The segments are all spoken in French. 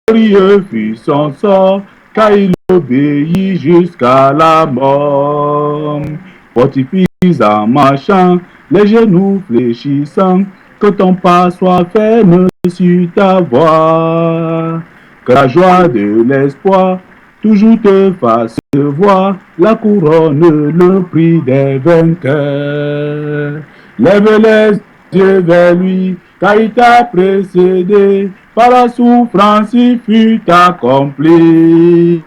Glorieux fut son sort, car il obéit jusqu'à la mort. Fortifie en marchant, les genoux fléchissants, que ton pas soit ferme sur ta voie. Que la joie de l'espoir toujours te fasse voir la couronne, le prix des vainqueurs. Lève les yeux vers lui, car il t'a précédé. Par la souffrance, il fut accompli.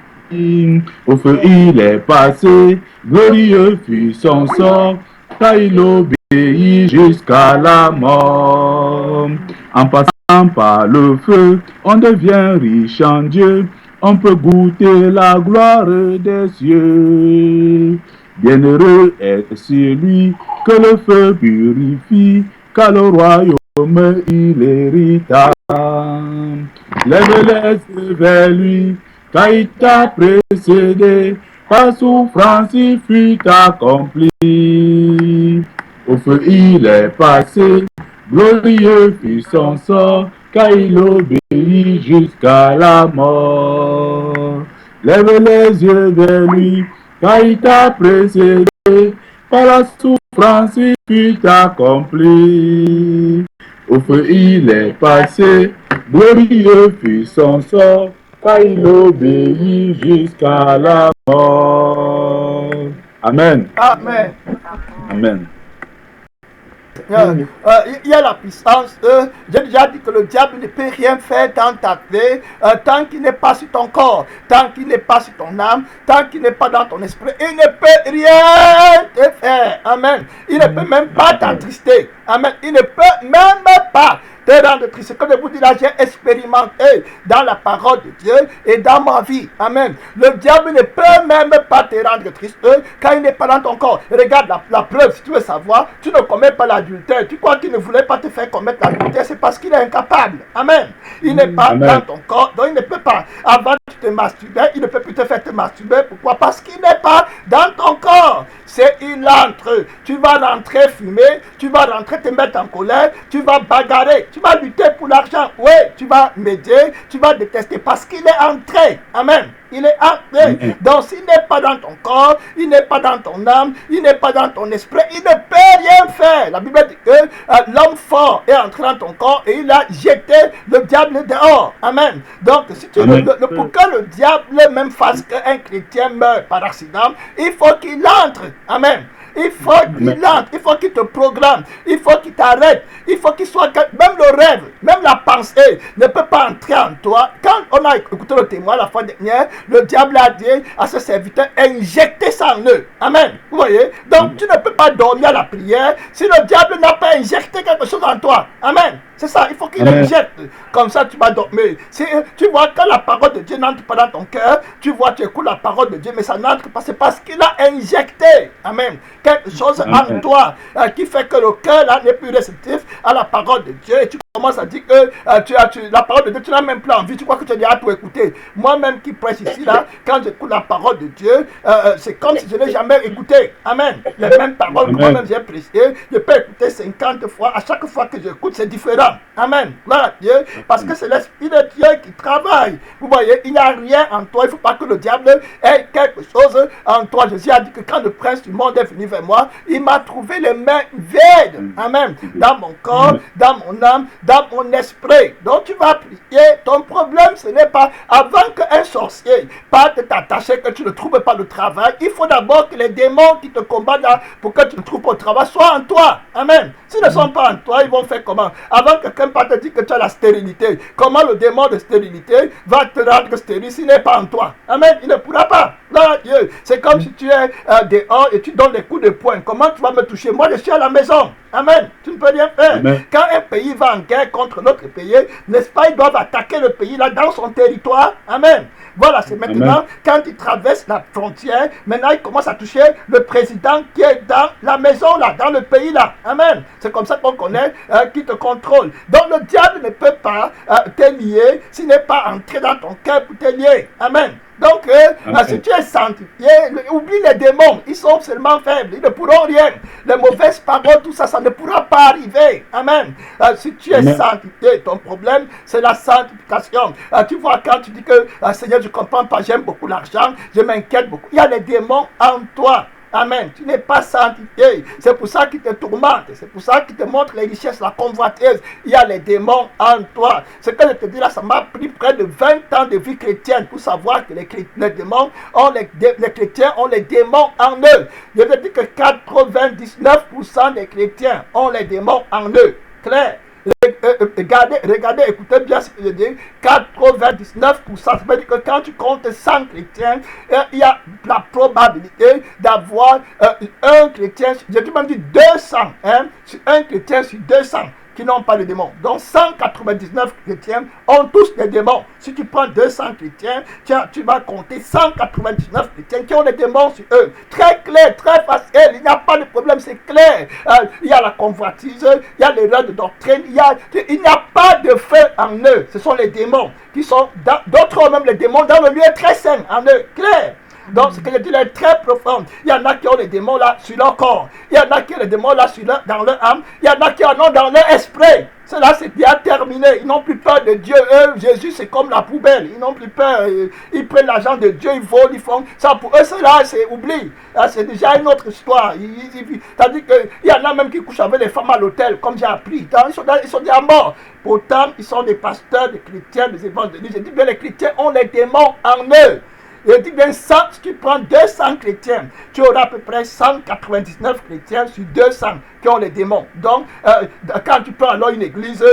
Au feu, il est passé, glorieux fut son sort, car il obéit jusqu'à la mort. En passant par le feu, on devient riche en Dieu, on peut goûter la gloire des cieux. Bienheureux est celui que le feu purifie, car le royaume il hérita. Lève les yeux vers lui, car il t'a précédé, par souffrance il fut accompli. Au feu il est passé, glorieux fut son sort, car il obéit jusqu'à la mort. Lève les yeux vers lui, car il t'a précédé, par la souffrance il fut accompli. Au feu il est passé, glorieux fut son sort, car il obéit jusqu'à la mort. Amen. Amen. Amen. Il y a la puissance. J'ai déjà dit que le diable ne peut rien faire dans ta vie tant qu'il n'est pas sur ton corps, tant qu'il n'est pas sur ton âme, tant qu'il n'est pas dans ton esprit. Il ne peut rien te faire. Amen. Il ne peut même pas t'attrister. Amen. Il ne peut même pas te rendre triste. Comme je vous dis là, j'ai expérimenté dans la parole de Dieu et dans ma vie. Amen. Le diable ne peut même pas te rendre triste quand il n'est pas dans ton corps. Regarde la preuve, si tu veux savoir, tu ne commets pas l'adultère. Tu crois qu'il ne voulait pas te faire commettre l'adultère, c'est parce qu'il est incapable. Amen. Il n'est pas dans ton corps, donc il ne peut pas. Avant que tu te masturbais, il ne peut plus te faire te masturber. Pourquoi? Parce qu'il n'est pas dans ton corps. C'est il entre. Tu vas rentrer fumer, tu vas rentrer te mettre en colère, tu vas bagarrer, tu vas lutter pour l'argent. Oui, tu vas m'aider, tu vas détester parce qu'il est entré. Amen. Il est entré. Donc s'il n'est pas dans ton corps, il n'est pas dans ton âme, il n'est pas dans ton esprit, il ne peut rien faire. La Bible dit que l'homme fort est entré dans ton corps et il a jeté le diable dehors. Amen. Donc si tu veux, pour que le diable même fasse qu'un chrétien meure par accident, il faut qu'il entre. Amen. Il faut qu'il entre, il faut qu'il te programme, il faut qu'il t'arrête, il faut qu'il soit... Même le rêve, même la pensée ne peut pas entrer en toi. Quand on a écouté le témoin la fois dernière, le diable a dit à ses serviteurs, injectez ça en eux. Amen. Vous voyez? Donc tu ne peux pas dormir à la prière si le diable n'a pas injecté quelque chose en toi. Amen. C'est ça, il faut qu'il injecte. Comme ça, tu vas dormir. Tu vois, quand la parole de Dieu n'entre pas dans ton cœur, tu vois, tu écoutes la parole de Dieu, mais ça n'entre pas. C'est parce qu'il a injecté, amen, quelque chose en toi qui fait que le cœur là n'est plus réceptif à la parole de Dieu. Et tu commences à dire que la parole de Dieu, tu n'as même plus envie. Tu crois que tu as pour écouter. Moi-même qui prêche ici, là, quand j'écoute la parole de Dieu, c'est comme si je n'ai jamais écouté. Amen. Les mêmes paroles que moi-même j'ai prêché, je peux écouter 50 fois. À chaque fois que j'écoute, c'est différent. Amen. Gloire à Dieu. Parce que c'est l'Esprit de Dieu qui travaille. Vous voyez, il n'y a rien en toi. Il ne faut pas que le diable ait quelque chose en toi. Jésus a dit que quand le prince du monde est venu vers moi, il m'a trouvé les mains vides. Amen. Dans mon corps, dans mon âme, dans mon esprit. Donc tu vas prier. Ton problème, ce n'est pas avant qu'un sorcier parte t'attacher, que tu ne trouves pas le travail. Il faut d'abord que les démons qui te combattent là, pour que tu ne trouves pas le travail soient en toi. Amen. S'ils ne sont pas en toi, ils vont faire comment? Avant que quelqu'un parte te dire que tu as la stérilité. Comment le démon de stérilité va te rendre stérile s'il n'est pas en toi? Amen. Il ne pourra pas. Là, Dieu. C'est comme si tu es dehors et tu donnes des coups de poing. Comment tu vas me toucher? Moi, je suis à la maison. Amen. Tu ne peux rien faire. Amen. Quand un pays va en guerre contre l'autre pays, n'est-ce pas, ils doivent attaquer le pays là dans son territoire. Amen. Voilà, c'est maintenant, quand ils traversent la frontière, maintenant ils commencent à toucher le président qui est dans la maison là, dans le pays là. Amen. C'est comme ça qu'on connaît qui te contrôle. Donc le diable ne peut pas te lier s'il n'est pas entré dans ton cœur pour te lier. Amen. Donc, si tu es sanctifié, oublie les démons. Ils sont seulement faibles. Ils ne pourront rien. Les mauvaises paroles, tout ça, ça ne pourra pas arriver. Amen. Si tu es sanctifié, ton problème, c'est la sanctification. Tu vois, quand tu dis que, Seigneur, je ne comprends pas, j'aime beaucoup l'argent, je m'inquiète beaucoup. Il y a les démons en toi. Amen. Tu n'es pas sanctifié. C'est pour ça qu'il te tourmente. C'est pour ça qu'il te montre les richesses, la convoitise. Il y a les démons en toi. Ce que je te dis là, ça m'a pris près de 20 ans de vie chrétienne pour savoir que les démons ont les chrétiens ont les démons en eux. Je te dis que 99% des chrétiens ont les démons en eux. Clair. Regardez, écoutez bien ce que je dis. 99%, ça veut dire que quand tu comptes 100 chrétiens, il y a la probabilité d'avoir un chrétien, je dis même 200, un chrétien sur 200 qui n'ont pas de démons. Donc 199 chrétiens ont tous des démons. Si tu prends 200 chrétiens, tu vas compter 199 chrétiens qui ont des démons sur eux. Très clair, très facile, il n'y a pas de problème, c'est clair. Il y a la convoitise, il y a l'erreur de doctrine, il n'y a pas de feu en eux. Ce sont les démons qui sont, d'autres même les démons dans le lieu très saint en eux. Clair. Donc, ce que je dis là est très profond. Il y en a qui ont les démons là sur leur corps. Il y en a qui ont les démons là dans leur âme. Il y en a qui en ont dans leur esprit. Cela, c'est bien terminé. Ils n'ont plus peur de Dieu. Eux, Jésus, c'est comme la poubelle. Ils n'ont plus peur. Ils prennent l'argent de Dieu, ils volent, ils font ça. Pour eux, cela, c'est oubli. C'est déjà une autre histoire. C'est-à-dire qu'il y en a même qui couchent avec les femmes à l'hôtel, comme j'ai appris. Ils sont déjà morts. Pourtant, ils sont des pasteurs, des chrétiens, des évangélistes. Je dis bien, les chrétiens ont les démons en eux. Je dis bien, si tu prends 200 chrétiens, tu auras à peu près 199 chrétiens sur 200 qui ont les démons. Donc, quand tu prends alors une église,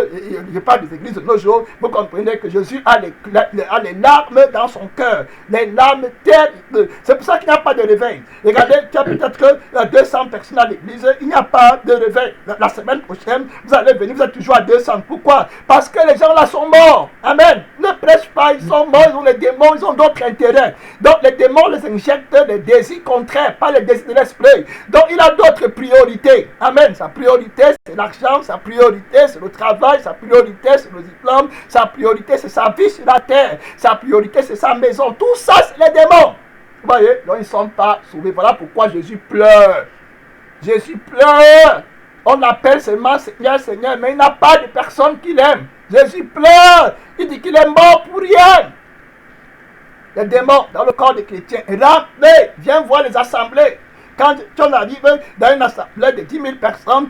je parle des églises de nos jours, vous comprenez que Jésus a les larmes dans son cœur. Les larmes terribles. C'est pour ça qu'il n'y a pas de réveil. Regardez, tu as peut-être 200 personnes à l'église, il n'y a pas de réveil. La semaine prochaine, vous allez venir, vous êtes toujours à 200. Pourquoi? Parce que les gens là sont morts. Amen. Ne prêche pas, ils sont morts, ils ont les démons, ils ont d'autres intérêts. Donc les démons les injectent des désirs contraires, pas les désirs de l'esprit. Donc il a d'autres priorités. Amen. Sa priorité c'est l'argent, sa priorité c'est le travail, sa priorité c'est le diplôme, sa priorité c'est sa vie sur la terre, sa priorité c'est sa maison. Tout ça c'est les démons. Vous voyez, donc ils ne sont pas sauvés. Voilà pourquoi Jésus pleure. Jésus pleure. On l'appelle seulement Seigneur, Seigneur, mais il n'a pas de personne qui l'aime. Jésus pleure. Il dit qu'il est mort pour rien. Les démons dans le corps des chrétiens. Rentrez, viens voir les assemblées. Quand tu arrives dans une assemblée de 10 000 personnes,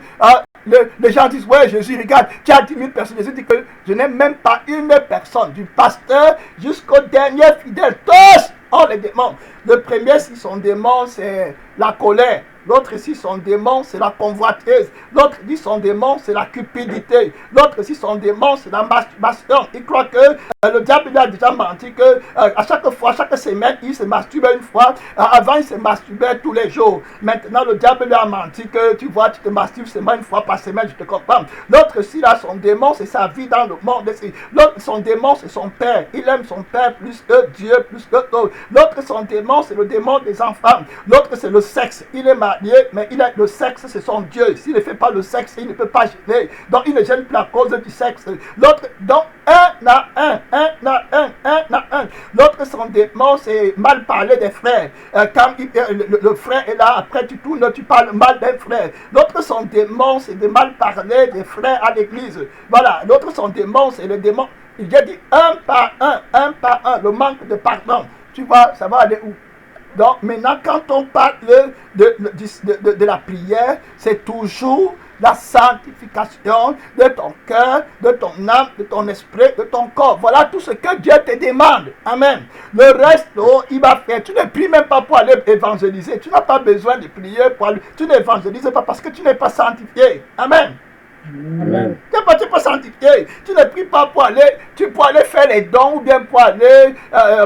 les gens disent, ouais, Jésus, regarde, tu as 10 000 personnes. Jésus dit que je n'ai même pas une personne, du pasteur jusqu'au dernier fidèle. Tous ont les démons. Le premier, si son démon, c'est la colère. L'autre, si son démon, c'est la convoitise. L'autre, si son démon, c'est la cupidité. L'autre, si son démon, c'est la masturbation. Il croit que le diable lui a déjà menti que à chaque fois, chaque semaine, il se masturbait une fois. Avant, il se masturbait tous les jours. Maintenant, le diable lui a menti que tu vois, tu te masturbes seulement une fois par semaine, je te comprends. L'autre, si là, son démon, c'est sa vie dans le monde. L'autre, son démon, c'est son père. Il aime son père plus que Dieu, plus que l'autre. L'autre, son démon, c'est le démon des enfants. L'autre, c'est le sexe. Il est marié, mais le sexe, c'est son Dieu. S'il ne fait pas le sexe, il ne peut pas gêner. Donc, il ne gêne plus à cause du sexe. L'autre, donc, un à un. L'autre, son démon, c'est mal parler des frères. Quand le frère est là, après tu tournes, tu parles mal d'un frère. L'autre, son démon, c'est de mal parler des frères à l'église. Voilà. L'autre, son démon, c'est le démon. Il a dit un par un, le manque de pardon. Tu vois, ça va aller où? Donc maintenant, quand on parle de la prière, c'est toujours la sanctification de ton cœur, de ton âme, de ton esprit, de ton corps. Voilà tout ce que Dieu te demande. Amen. Le reste, il va faire. Tu ne pries même pas pour aller évangéliser. Tu n'as pas besoin de prier pour aller. Tu n'évangélises pas parce que tu n'es pas sanctifié. Amen. Amen. Tu n'es pas sanctifié. Tu ne pries pas pour aller, pour aller faire les dons ou bien pour aller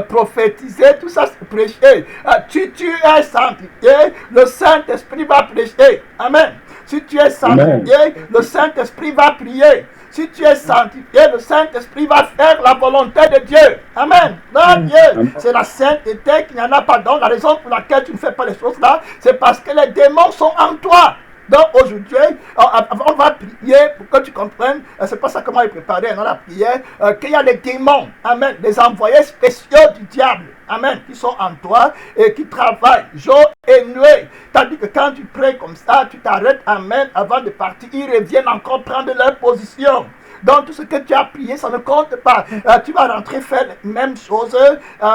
prophétiser, tout ça c'est prêcher. Tu es sanctifié, le Saint-Esprit va prêcher. Amen. Si tu es sanctifié, le Saint-Esprit va prier. Si tu es sanctifié, le Saint-Esprit va faire la volonté de Dieu. Amen. Non, Dieu, c'est la sainteté qu'il n'y en a pas. Donc la raison pour laquelle tu ne fais pas les choses là, c'est parce que les démons sont en toi. Donc aujourd'hui, on va prier pour que tu comprennes, c'est pas ça comment il préparait dans la prière, qu'il y a les démons, amen, les envoyés spéciaux du diable, amen, qui sont en toi et qui travaillent jour et nuit. Tandis que quand tu pries comme ça, tu t'arrêtes, amen, avant de partir, ils reviennent encore prendre leur position. Donc tout ce que tu as prié, ça ne compte pas. Tu vas rentrer faire les mêmes choses.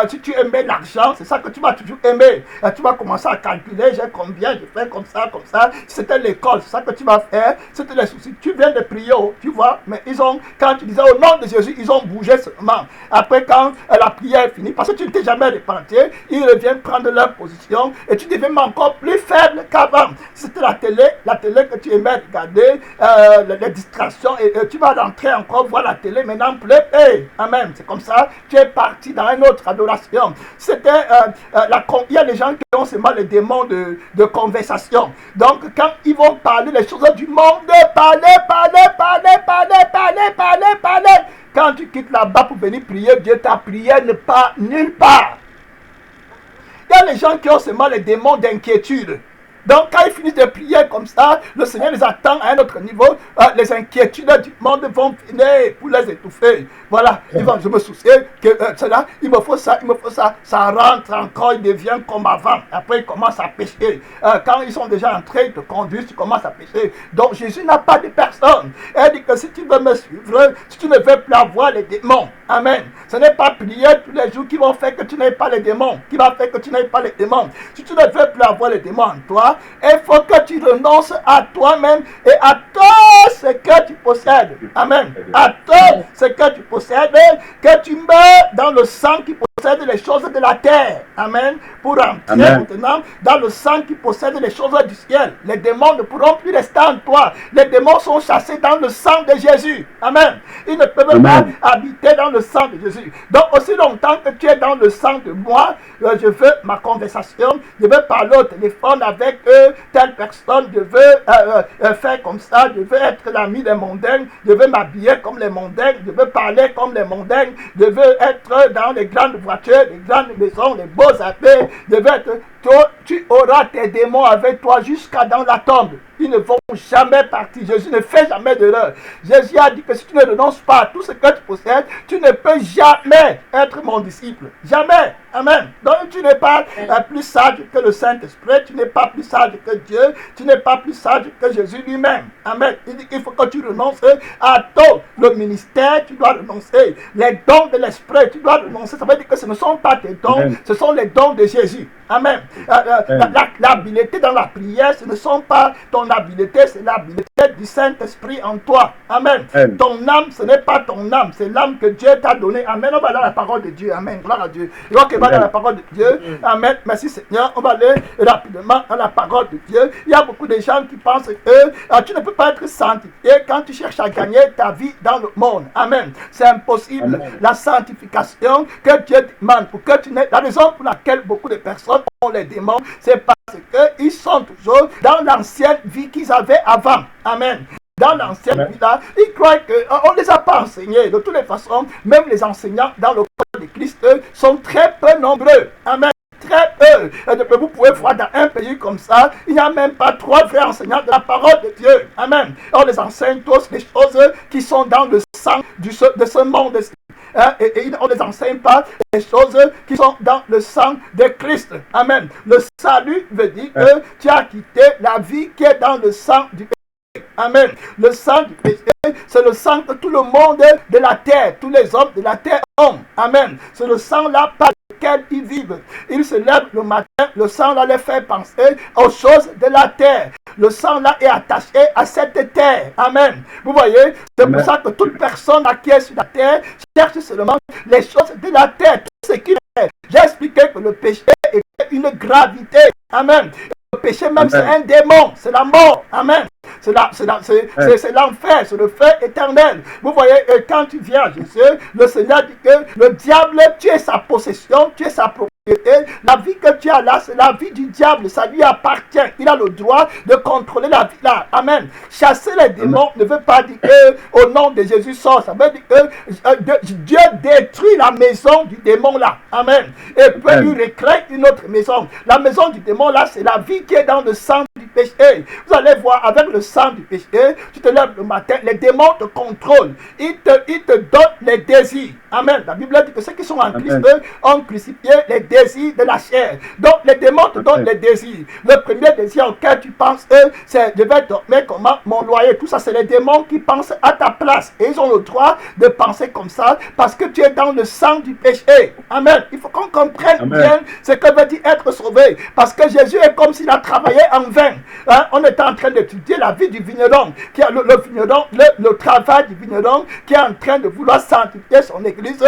Si tu aimais l'argent, c'est ça que tu vas toujours aimer. Tu vas commencer à calculer, j'ai combien, je fais comme ça, comme ça. C'était l'école, c'est ça que tu vas faire. C'était les soucis. Tu viens de prier, tu vois. Mais ils ont, quand tu disais au nom de Jésus, ils ont bougé seulement. Après, quand la prière est finie, parce que tu ne t'es jamais repenti, ils reviennent prendre leur position et tu deviens encore plus faible qu'avant. C'était la télé que tu aimais regarder, les distractions, et tu vas rentrer encore voir la télé maintenant pleurer. Amen. C'est comme ça, tu es parti dans une autre adoration. C'était il y a des gens qui ont seulement les démons de conversation. Donc quand ils vont parler les choses du monde, parler. Quand tu quittes là-bas pour venir prier Dieu, ta prière ne part nulle part. Il y a les gens qui ont seulement les démons d'inquiétude. Donc, quand ils finissent de prier comme ça, le Seigneur les attend à un autre niveau. Les inquiétudes du monde vont venir pour les étouffer. Voilà, je me soucie que cela, il me faut ça. Ça rentre encore, il devient comme avant. Après, il commence à pécher. Quand ils sont déjà en train de conduire, tu commences à pécher. Donc, Jésus n'a pas de personne. Elle dit que si tu veux me suivre, si tu ne veux plus avoir les démons, amen. Ce n'est pas prier tous les jours qui vont faire que tu n'aies pas les démons, qui va faire que tu n'aies pas les démons. Si tu ne veux plus avoir les démons en toi, il faut que tu renonces à toi-même et à tout ce que tu possèdes. Amen. À tout ce que tu possèdes, que tu meurs dans le sang qui possède les choses de la terre. Amen. Pour entrer maintenant dans le sang qui possède les choses du ciel. Les démons ne pourront plus rester en toi. Les démons sont chassés dans le sang de Jésus. Amen. Ils ne peuvent pas habiter dans le sang de Jésus. Donc aussi longtemps que tu es dans le sang de moi, je veux ma conversation, je veux parler au téléphone avec telle personne, je veux faire comme ça, je veux être l'ami des mondains, je veux m'habiller comme les mondains, je veux parler comme les mondains, je veux être dans les grandes voitures, les grandes maisons, les beaux habits, je veux être... Tu auras tes démons avec toi jusqu'à dans la tombe. Ils ne vont jamais partir. Jésus ne fait jamais d'erreur. Jésus a dit que si tu ne renonces pas à tout ce que tu possèdes, tu ne peux jamais être mon disciple. Jamais. Amen. Donc tu n'es pas plus sage que le Saint-Esprit, tu n'es pas plus sage que Dieu, tu n'es pas plus sage que Jésus lui-même. Amen. Il dit qu'il faut que tu renonces à tout. Le ministère, tu dois renoncer. Les dons de l'Esprit, tu dois renoncer. Ça veut dire que ce ne sont pas tes dons, ce sont les dons de Jésus. Amen. L'habileté dans la prière, ce ne sont pas ton habileté, c'est l'habileté du Saint-Esprit en toi. Amen. Ton âme, ce n'est pas ton âme, c'est l'âme que Dieu t'a donnée. Amen. On va dans la parole de Dieu. Amen. Gloire à Dieu. Et on va dans la parole de Dieu. Amen. Merci Seigneur. On va aller rapidement dans la parole de Dieu. Il y a beaucoup de gens qui pensent que tu ne peux pas être sanctifié quand tu cherches à gagner ta vie dans le monde. Amen. C'est impossible. Amen. La sanctification que Dieu demande pour que tu n'aies... La raison pour laquelle beaucoup de personnes ont les démons, c'est parce qu'ils sont toujours dans l'ancienne vie qu'ils avaient avant. Amen. Dans l'ancienne vie là, ils croient qu'on ne les a pas enseignés. De toutes les façons, même les enseignants dans le corps de Christ sont très peu nombreux. Amen. Très peu. Et vous pouvez voir dans un pays comme ça, il n'y a même pas 3 vrais enseignants de la parole de Dieu. Amen. On les enseigne tous les choses qui sont dans le sang de ce monde. Et on ne les enseigne pas les choses qui sont dans le sang de Christ. Amen. Le salut veut dire que tu as quitté la vie qui est dans le sang du péché. Amen. Le sang du péché, c'est le sang que tout le monde de la terre, tous les hommes de la terre ont. Amen. C'est le sang là par lequel ils vivent. Ils se lèvent le matin, le sang là les fait penser aux choses de la terre. Le sang là est attaché à cette terre. Amen. Vous voyez, c'est pour ça que toute personne qui est sur la terre cherche seulement les choses de la terre. Tout ce qui est. J'ai expliqué que le péché est une gravité. Amen. Le péché même, c'est un démon. C'est la mort. Amen. C'est l'enfer, c'est le feu éternel. Vous voyez, quand tu viens à Jésus, le Seigneur dit que le diable, tu es sa possession, tu es sa propriété. La vie que tu as là, c'est la vie du diable, ça lui appartient. Il a le droit de contrôler la vie là. Amen. Chasser les démons ne veut pas dire que au nom de Jésus sort. Ça veut dire que Dieu détruit la maison du démon là. Amen. Et puis il recrée une autre maison. La maison du démon là, c'est la vie qui est dans le sang du péché. Vous allez voir, avec le sang du péché, tu te lèves le matin, les démons te contrôlent. Ils te donnent les désirs. Amen. La Bible dit que ceux qui sont en Christ, eux, ont crucifié les désirs de la chair. Donc, les démons te donnent les désirs. Le premier désir auquel tu penses, c'est je vais dormir comment mon loyer. Tout ça, c'est les démons qui pensent à ta place. Et ils ont le droit de penser comme ça parce que tu es dans le sang du péché. Amen. Il faut qu'on comprenne bien ce que veut dire être sauvé. Parce que Jésus est comme s'il a travaillé en vain. Hein? On est en train d'étudier la vie du vigneron, qui a le vigneron, le travail du vigneron, qui est en train de vouloir sanctifier son église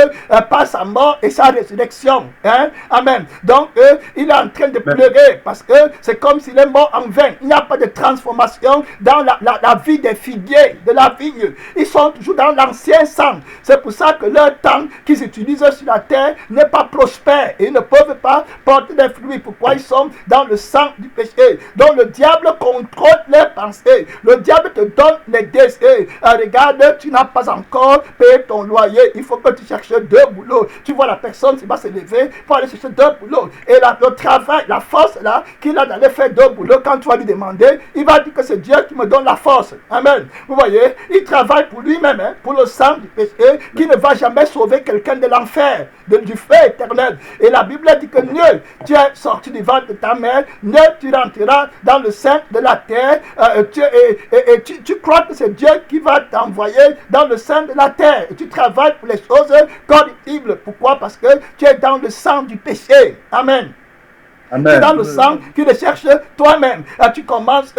par sa mort et sa résurrection. Hein? Amen. Donc, il est en train de pleurer parce que c'est comme s'il est mort en vain. Il n'y a pas de transformation dans la vie des figuiers, de la vigne. Ils sont toujours dans l'ancien sang. C'est pour ça que leur temps qu'ils utilisent sur la terre n'est pas prospère et ils ne peuvent pas porter des fruits. Pourquoi? Ils sont dans le sang du péché. Donc, le diable contrôle les pensées. Le diable te donne les désirs. Regarde, tu n'as pas encore payé ton loyer. Il faut que tu cherches 2 boulots. Tu vois la personne qui va se lever pour aller chercher 2 boulots. Et le travail, la force là, qu'il a d'aller faire 2 boulots, quand tu vas lui demander, il va dire que c'est Dieu qui me donne la force. Amen. Vous voyez, il travaille pour lui-même, hein, pour le sang du péché, qui ne va jamais sauver quelqu'un de l'enfer, du feu éternel. Et la Bible dit que mieux tu es sorti du ventre de ta mère, mieux tu rentreras dans le sein de la terre. Tu crois que c'est Dieu qui va t'envoyer dans le sein de la terre. Et tu travailles pour les choses corruptibles. Pourquoi? Parce que tu es dans le sang du péché. Amen. C'est dans le sang que tu cherches toi-même. Tu commences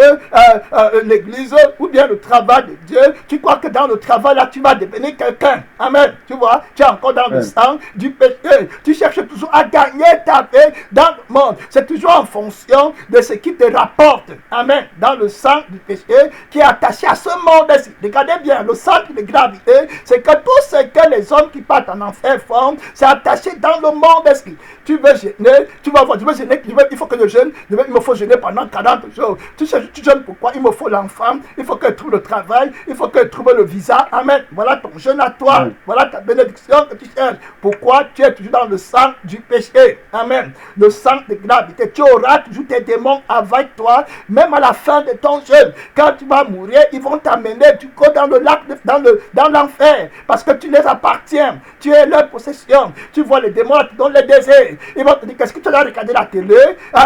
l'église ou bien le travail de Dieu. Tu crois que dans le travail là, tu vas devenir quelqu'un. Amen. Tu vois, tu es encore dans le sang du péché. Tu cherches toujours à gagner ta vie dans le monde. C'est toujours en fonction de ce qui te rapporte. Amen. Dans le sang du péché qui est attaché à ce monde-ci. Regardez bien, le centre de gravité, c'est que tout ce que les hommes qui partent en enfer font, c'est attaché dans le monde-ci. Tu veux jeûner, tu vas voir, tu veux jeûner. Il faut que je jeûne, il me faut jeûner pendant 40 jours. Tu jeûnes pourquoi? Il me faut l'enfant, il faut que je trouve le travail, il faut que je trouve le visa. Amen. Voilà ton jeûne à toi. Voilà ta bénédiction que tu cherches. Pourquoi? Tu es toujours dans le sang du péché. Amen. Le sang de gravité. Tu auras toujours tes démons avec toi, même à la fin de ton jeûne. Quand tu vas mourir, ils vont t'amener, tu cours dans le lac, dans l'enfer, parce que tu les appartiens. Tu es leur possession. Tu vois les démons qui donnent les désirs. Ils vont te dire, qu'est-ce que tu as regardé la télé?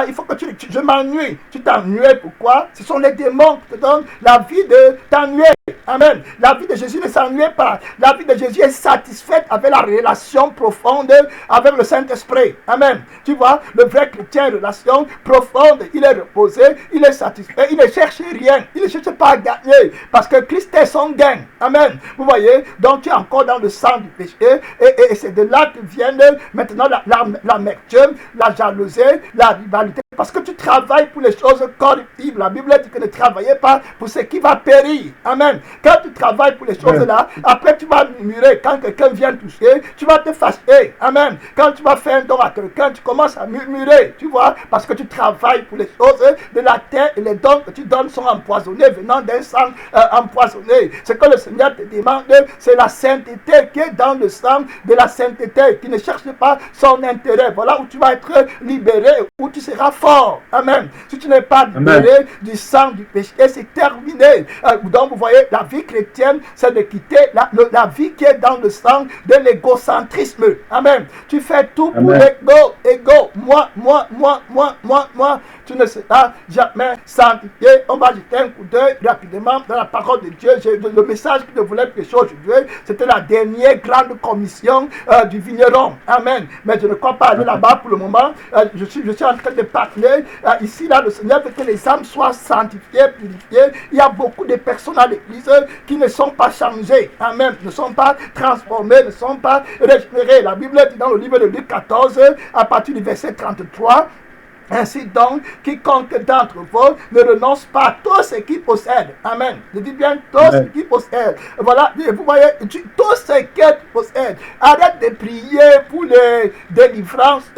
Il faut que je m'ennuie. Tu t'ennuies, pourquoi? Ce sont les démons qui te donnent la vie de t'ennuyer. Amen. La vie de Jésus ne s'ennuie pas. La vie de Jésus est satisfaite avec la relation profonde avec le Saint-Esprit. Amen. Tu vois, le vrai chrétien, relation profonde, il est reposé, il est satisfait, il ne cherche rien, il ne cherche pas à gagner, parce que Christ est son gain. Amen. Vous voyez, donc tu es encore dans le sang du péché, et c'est de là que viennent maintenant l'amertume, la jalousie, la rivalité, parce que tu travailles pour les choses corruptibles. La Bible dit que ne travaillez pas pour ce qui va périr. Amen. Quand tu travailles pour les choses là, après tu vas murmurer. Quand quelqu'un vient toucher, tu vas te fâcher. Amen. Quand tu vas faire un don à quelqu'un, tu commences à murmurer. Tu vois, parce que tu travailles pour les choses de la terre et les dons que tu donnes sont empoisonnés, venant d'un sang empoisonné. Ce que le Seigneur te demande, c'est la sainteté qui est dans le sang de la sainteté, qui ne cherche pas son intérêt. Voilà où tu vas être libéré, où tu seras fort. Amen. Si tu n'es pas libéré du sang du péché, c'est terminé. Donc vous voyez, la vie chrétienne, c'est de quitter la vie qui est dans le sang de l'égocentrisme. Amen. Tu fais tout pour l'ego. Moi. Tu ne seras jamais sanctifié. On va jeter un coup d'œil rapidement dans la parole de Dieu. Le message que je voulais prêcher aujourd'hui, c'était la dernière grande commission du vigneron. Amen. Mais je ne crois pas aller là-bas pour le moment. Je suis en train de parler. Ici, là, le Seigneur veut que les âmes soient sanctifiées, purifiées. Il y a beaucoup de personnes à l'église qui ne sont pas changées. Amen. Ne sont pas transformées, ne sont pas régénérées. La Bible dit dans le livre de Luc 14, à partir du verset 33, ainsi donc, quiconque d'entre vous ne renonce pas à tout ce qu'il possède. Amen. Je dis bien tout ce qu'il possède. Voilà, vous voyez, tout ce qu'il possède. Arrête de prier pour les délivrances,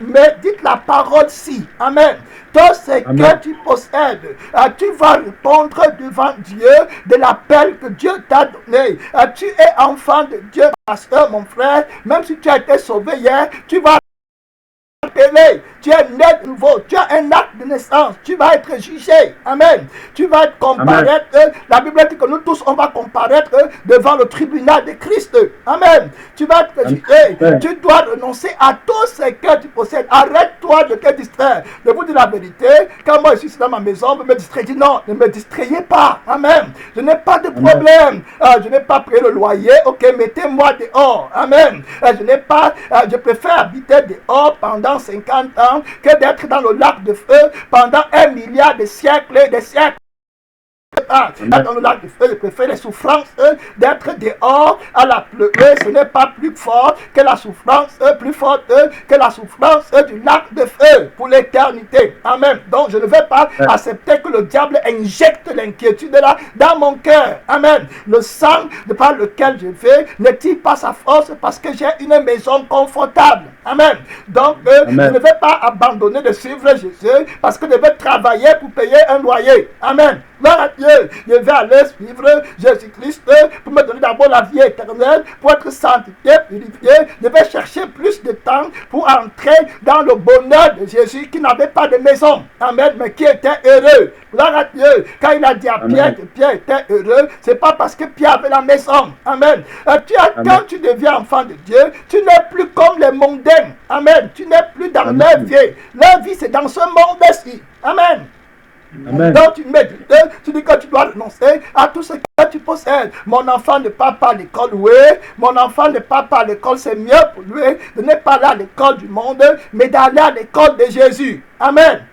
mais dites la parole si. Amen. Tout ce que tu possèdes, tu vas répondre devant Dieu de l'appel que Dieu t'a donné. Tu es enfant de Dieu, pasteur, mon frère. Même si tu as été sauvé hier, tu vas appelé, tu es né de nouveau, tu as un acte de naissance, tu vas être jugé. Amen. Tu vas être comparaître. La Bible dit que nous tous, on va comparaître devant le tribunal de Christ. Amen. Tu vas être jugé. Tu dois renoncer à tout ce que tu possèdes. Arrête-toi de te distraire. Je vous dis la vérité, quand moi je suis dans ma maison, je me distrais. Je dis non, ne me distrayez pas. Amen. Je n'ai pas de problème. Je n'ai pas payé le loyer. Ok, mettez-moi dehors. Amen. Je préfère habiter dehors pendant 50 ans que d'être dans le lac de feu pendant 1 milliard de siècles et des siècles. Dans le lac de feu, je préfère les souffrances d'être dehors à la pleurée. Ce n'est pas plus fort que la souffrance, plus forte que la souffrance du lac de feu pour l'éternité. Amen. Donc je ne vais pas accepter que le diable injecte l'inquiétude là dans mon cœur. Amen. Le sang par lequel je vais ne tire pas sa force parce que j'ai une maison confortable. Amen. Donc je ne vais pas abandonner de suivre Jésus parce que je vais travailler pour payer un loyer. Amen. Gloire à Dieu, je vais aller suivre Jésus-Christ pour me donner d'abord la vie éternelle, pour être sanctifié, purifié. Je vais chercher plus de temps pour entrer dans le bonheur de Jésus qui n'avait pas de maison. Amen, mais qui était heureux. Gloire à Dieu, quand il a dit à Pierre que Pierre était heureux, c'est pas parce que Pierre avait la maison. Amen. Quand tu deviens enfant de Dieu, tu n'es plus comme les mondains. Amen. Tu n'es plus dans leur vie. Leur vie, c'est dans ce monde-ci. Amen. Amen. Donc tu médites, tu dis que tu dois renoncer à tout ce que tu possèdes. Mon enfant ne part pas à l'école, oui. Mon enfant ne part pas à l'école, c'est mieux pour lui de ne pas aller à l'école du monde, mais d'aller à l'école de Jésus. Amen.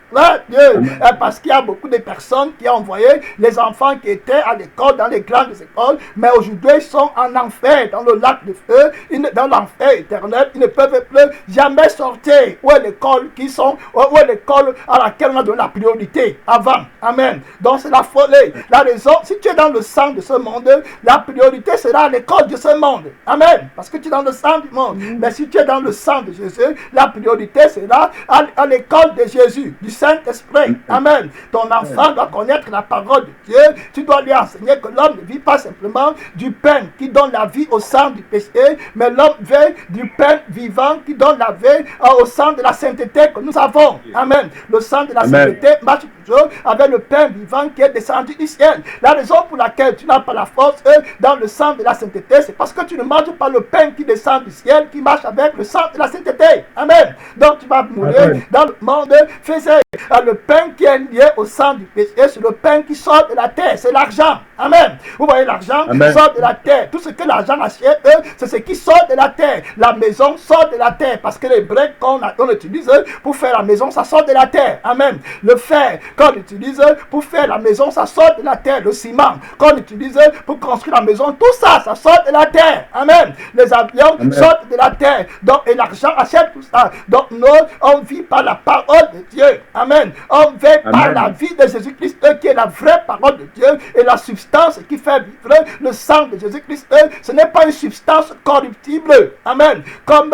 Dieu. Parce qu'il y a beaucoup de personnes qui ont envoyé les enfants qui étaient à l'école, dans les grandes écoles, mais aujourd'hui ils sont en enfer, dans le lac de feu, dans l'enfer éternel, ils ne peuvent plus jamais sortir. Où est l'école où est l'école à laquelle on a donné la priorité avant? Amen. Donc c'est la folie. La raison, si tu es dans le sang de ce monde, la priorité sera à l'école de ce monde. Amen. Parce que tu es dans le sang du monde. Mais si tu es dans le sang de Jésus, la priorité sera à l'école de Jésus, du Saint-Esprit. Amen. Ton enfant doit connaître la parole de Dieu. Tu dois lui enseigner que l'homme ne vit pas simplement du pain qui donne la vie au sang du péché, mais l'homme vit du pain vivant qui donne la vie au sang de la sainteté que nous avons. Amen. Le sang de la sainteté marche toujours avec le pain vivant qui est descendu du ciel. La raison pour laquelle tu n'as pas la force dans le sang de la sainteté, c'est parce que tu ne manges pas le pain qui descend du ciel, qui marche avec le sang de la sainteté. Amen. Donc tu vas mourir dans le monde faisait. Le pain qui est lié au sang du péché, c'est le pain qui sort de la terre, c'est l'argent. Amen. Vous voyez, l'argent sort de la terre. Tout ce que l'argent achète, c'est ce qui sort de la terre. La maison sort de la terre parce que les briques qu'on utilise pour faire la maison, ça sort de la terre. Amen. Le fer qu'on utilise pour faire la maison, ça sort de la terre. Le ciment qu'on utilise pour construire la maison, tout ça, ça sort de la terre. Amen. Les avions sortent de la terre. Donc, et l'argent achète tout ça. Donc, nous, on vit par la parole de Dieu. Amen. On vit par la vie de Jésus-Christ qui est la vraie parole de Dieu et la substance qui fait vivre le sang de Jésus-Christ. Ce n'est pas une substance corruptible. Amen. Comme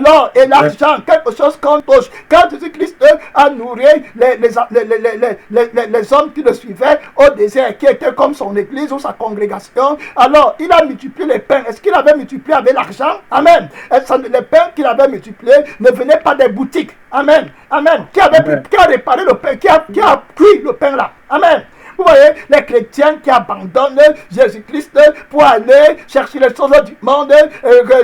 l'or et l'argent, quelque chose qu'on touche. Quand Jésus-Christ a nourri les hommes qui le suivaient au désert, qui étaient comme son église ou sa congrégation, alors il a multiplié les pains. Est-ce qu'il avait multiplié avec l'argent? Amen. Les pains qu'il avait multipliés ne venaient pas des boutiques. Amen. Amen. Qui a réparé le pain? Qui a cuit le pain là? Amen. Vous voyez, les chrétiens qui abandonnent Jésus-Christ pour aller chercher les choses du monde,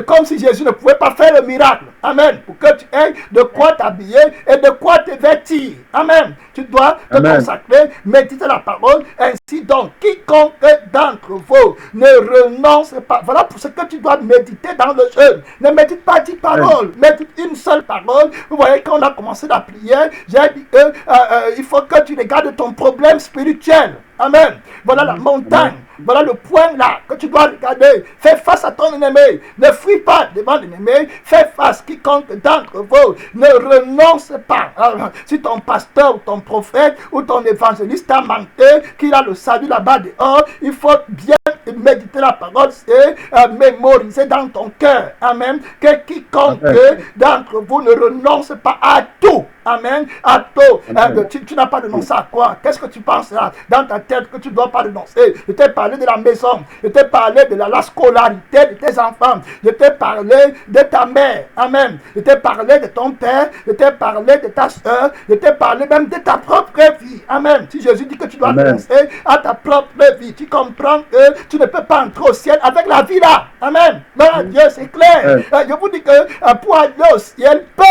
comme si Jésus ne pouvait pas faire le miracle. Amen. Pour que tu aies de quoi t'habiller et de quoi te vêtir. Amen. Tu dois te consacrer, méditer la parole. Ainsi donc, quiconque d'entre vous ne renonce pas. Voilà pour ce que tu dois méditer dans le jeûne. Ne médite pas 10 paroles, médite une seule parole. Vous voyez, quand on a commencé la prière, j'ai dit il faut que tu regardes ton problème spirituel. Amen. Voilà la montagne. Voilà le point là que tu dois regarder. Fais face à ton ennemi. Ne fuis pas devant l'ennemi. Fais face. Quiconque d'entre vous ne renonce pas. Alors, si ton pasteur ou ton prophète ou ton évangéliste a manqué, qu'il a le salut là-bas dehors, il faut bien méditer la parole et mémoriser dans ton cœur. Amen. Que quiconque d'entre vous ne renonce pas à tout. Amen. À tôt. Tu n'as pas renoncé à quoi? Qu'est-ce que tu penses là dans ta tête que tu ne dois pas renoncer? Je t'ai parlé de la maison. Je t'ai parlé de la scolarité de tes enfants. Je t'ai parlé de ta mère. Amen. Je t'ai parlé de ton père. Je t'ai parlé de ta soeur. Je t'ai parlé même de ta propre vie. Amen. Si Jésus dit que tu dois renoncer à ta propre vie, tu comprends que tu ne peux pas entrer au ciel avec la vie là. Amen. Non, Dieu, c'est clair. Je vous dis que pour aller au ciel, peu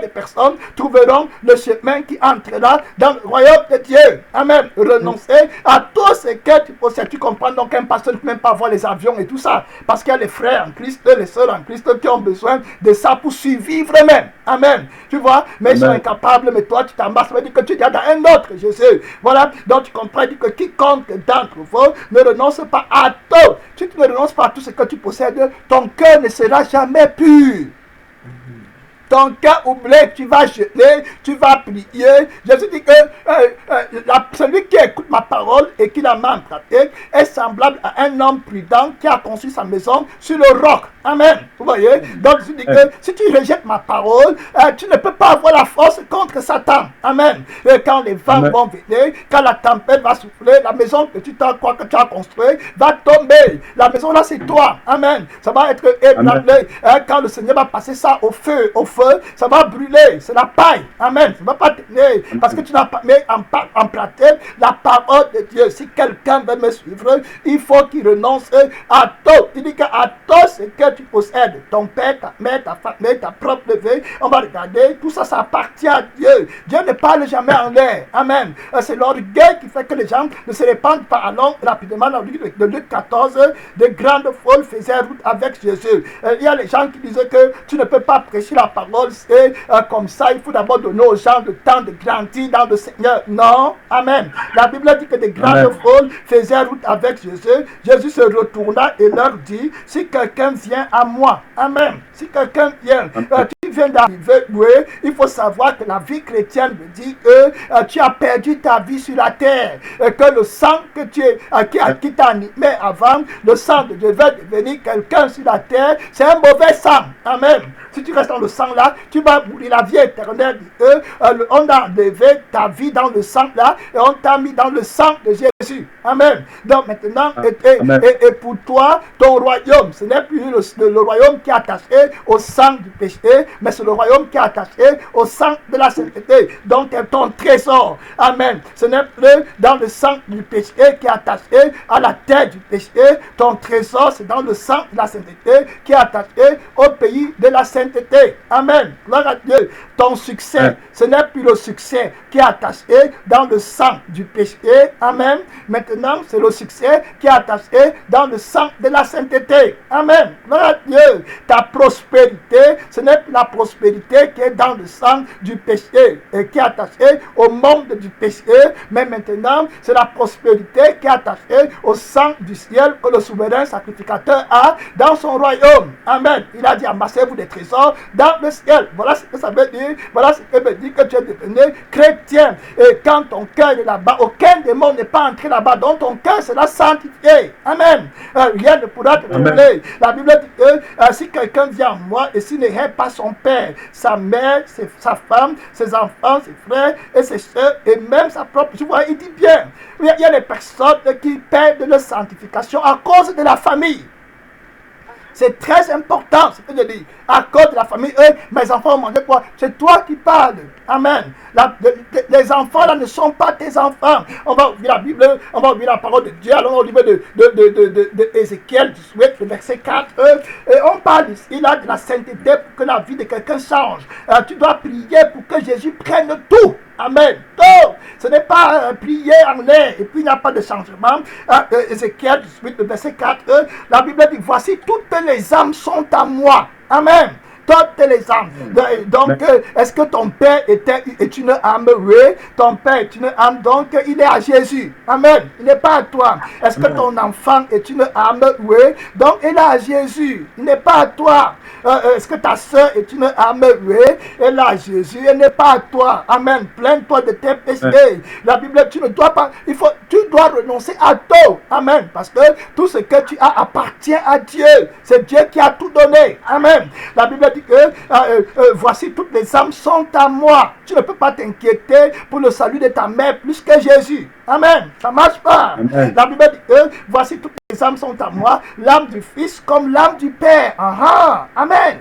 de personnes trouveront le chemin qui entrera dans le royaume de Dieu. Amen. Renoncer à tout ce que tu possèdes. Tu comprends donc qu'un pasteur ne peut même pas voir les avions et tout ça. Parce qu'il y a les frères en Christ, les sœurs en Christ qui ont besoin de ça pour survivre même. Amen. Tu vois, mais ils sont incapables, mais toi tu t'embarques, ça veut dire que tu es dans un autre Jésus. Voilà, donc tu comprends que quiconque d'entre vous ne renonce pas à tout. Si tu ne renonces pas à tout ce que tu possèdes, ton cœur ne sera jamais pur. Ton cœur oublié, tu vas jeûner, tu vas prier. Jésus dit que celui qui écoute ma parole et qui la met en pratique est semblable à un homme prudent qui a construit sa maison sur le roc. Amen. Vous voyez? Donc je dis que si tu rejettes ma parole, tu ne peux pas avoir la force contre Satan. Amen. Et quand les vents vont venir, quand la tempête va souffler, la maison que tu crois que tu as construite va tomber. La maison là, c'est toi. Amen. Ça va être ébranlé. Quand le Seigneur va passer ça au feu, ça va brûler. C'est la paille. Amen. Ça ne va pas tenir. Parce que tu n'as pas mis en pratique la parole de Dieu. Si quelqu'un veut me suivre, il faut qu'il renonce à tout. Il dit qu'à tout ce que tu possèdes, ton père, ta mère, ta famille, ta propre vie, on va regarder, tout ça, ça appartient à Dieu. Dieu ne parle jamais en l'air. Amen. C'est l'orgueil qui fait que les gens ne se répandent pas. Allons rapidement dans le livre de Luc 14, de grandes foules faisaient route avec Jésus. Il y a les gens qui disaient que tu ne peux pas prêcher la parole, c'est comme ça, il faut d'abord donner aux gens le temps de grandir dans le Seigneur. Non. Amen. La Bible dit que de grandes foules faisaient route avec Jésus. Jésus se retourna et leur dit, si quelqu'un vient à moi, amen, si quelqu'un vient, tu viens d'arriver, oui, il faut savoir que la vie chrétienne veut dire que tu as perdu ta vie sur la terre, que le sang que qui t'a animé avant, le sang de Dieu va devenir quelqu'un sur la terre, c'est un mauvais sang, amen. Si tu restes dans le sang là, tu vas mourir la vie éternelle. On a enlevé ta vie dans le sang là et on t'a mis dans le sang de Jésus. Amen. Donc maintenant, et pour toi, ton royaume, ce n'est plus le royaume qui est attaché au sang du péché, mais c'est le royaume qui est attaché au sang de la sainteté. Donc ton trésor, amen, ce n'est plus dans le sang du péché qui est attaché à la terre du péché. Ton trésor, c'est dans le sang de la sainteté qui est attaché au pays de la sainteté. Amen. Gloire à Dieu. Ton succès, ce n'est plus le succès qui est attaché dans le sang du péché. Amen. Maintenant, c'est le succès qui est attaché dans le sang de la sainteté. Amen. Gloire à Dieu. Ta prospérité, ce n'est plus la prospérité qui est dans le sang du péché et qui est attachée au monde du péché, mais maintenant, c'est la prospérité qui est attachée au sang du ciel que le souverain sacrificateur a dans son royaume. Amen. Il a dit, amassez-vous des trésors dans le ciel. Voilà ce que ça veut dire. Voilà ce que veut dire que tu es devenu chrétien. Et quand ton cœur est là-bas, aucun démon n'est pas entré là-bas. Donc ton cœur sera sanctifié. Amen. Rien ne pourra te troubler. La Bible dit que si quelqu'un vient à moi et s'il n'hait pas son père, sa mère, sa femme, ses enfants, ses frères et ses soeurs et même sa propre. Tu vois, il dit bien. Il y a des personnes qui perdent leur sanctification à cause de la famille. C'est très important ce que je dis. À cause de la famille, mes enfants ont mangé quoi? C'est toi qui parles. Amen. Les enfants là ne sont pas tes enfants. On va ouvrir la Bible, on va ouvrir la parole de Dieu. Alors on livre de Ézéchiel 18, le verset 4. Et on parle ici là de la sainteté pour que la vie de quelqu'un change. Tu dois prier pour que Jésus prenne tout. Amen. Donc, ce n'est pas prier en l'air et puis il n'y a pas de changement. Ézéchiel 18, le verset 4, la Bible dit, voici toutes les âmes sont à moi. Amen. Toutes les âmes. Donc, est-ce que ton père est une âme? Oui. Ton père est une âme, donc il est à Jésus. Amen. Il n'est pas à toi. Est-ce que ton enfant est une âme? Oui. Donc, il est à Jésus. Il n'est pas à toi. Est-ce que ta soeur est une âme? Oui. Elle est à Jésus. Elle n'est pas à toi. Amen. Plains-toi de tes péchés. La Bible, tu ne dois pas. Tu dois renoncer à tout. Amen. Parce que tout ce que tu as appartient à Dieu. C'est Dieu qui a tout donné. Amen. La Bible dit dit que voici toutes les âmes sont à moi. Tu ne peux pas t'inquiéter pour le salut de ta mère plus que Jésus. Amen. Ça marche pas. Amen. La Bible dit que voici toutes les âmes sont à moi, l'âme du Fils comme l'âme du Père. Amen.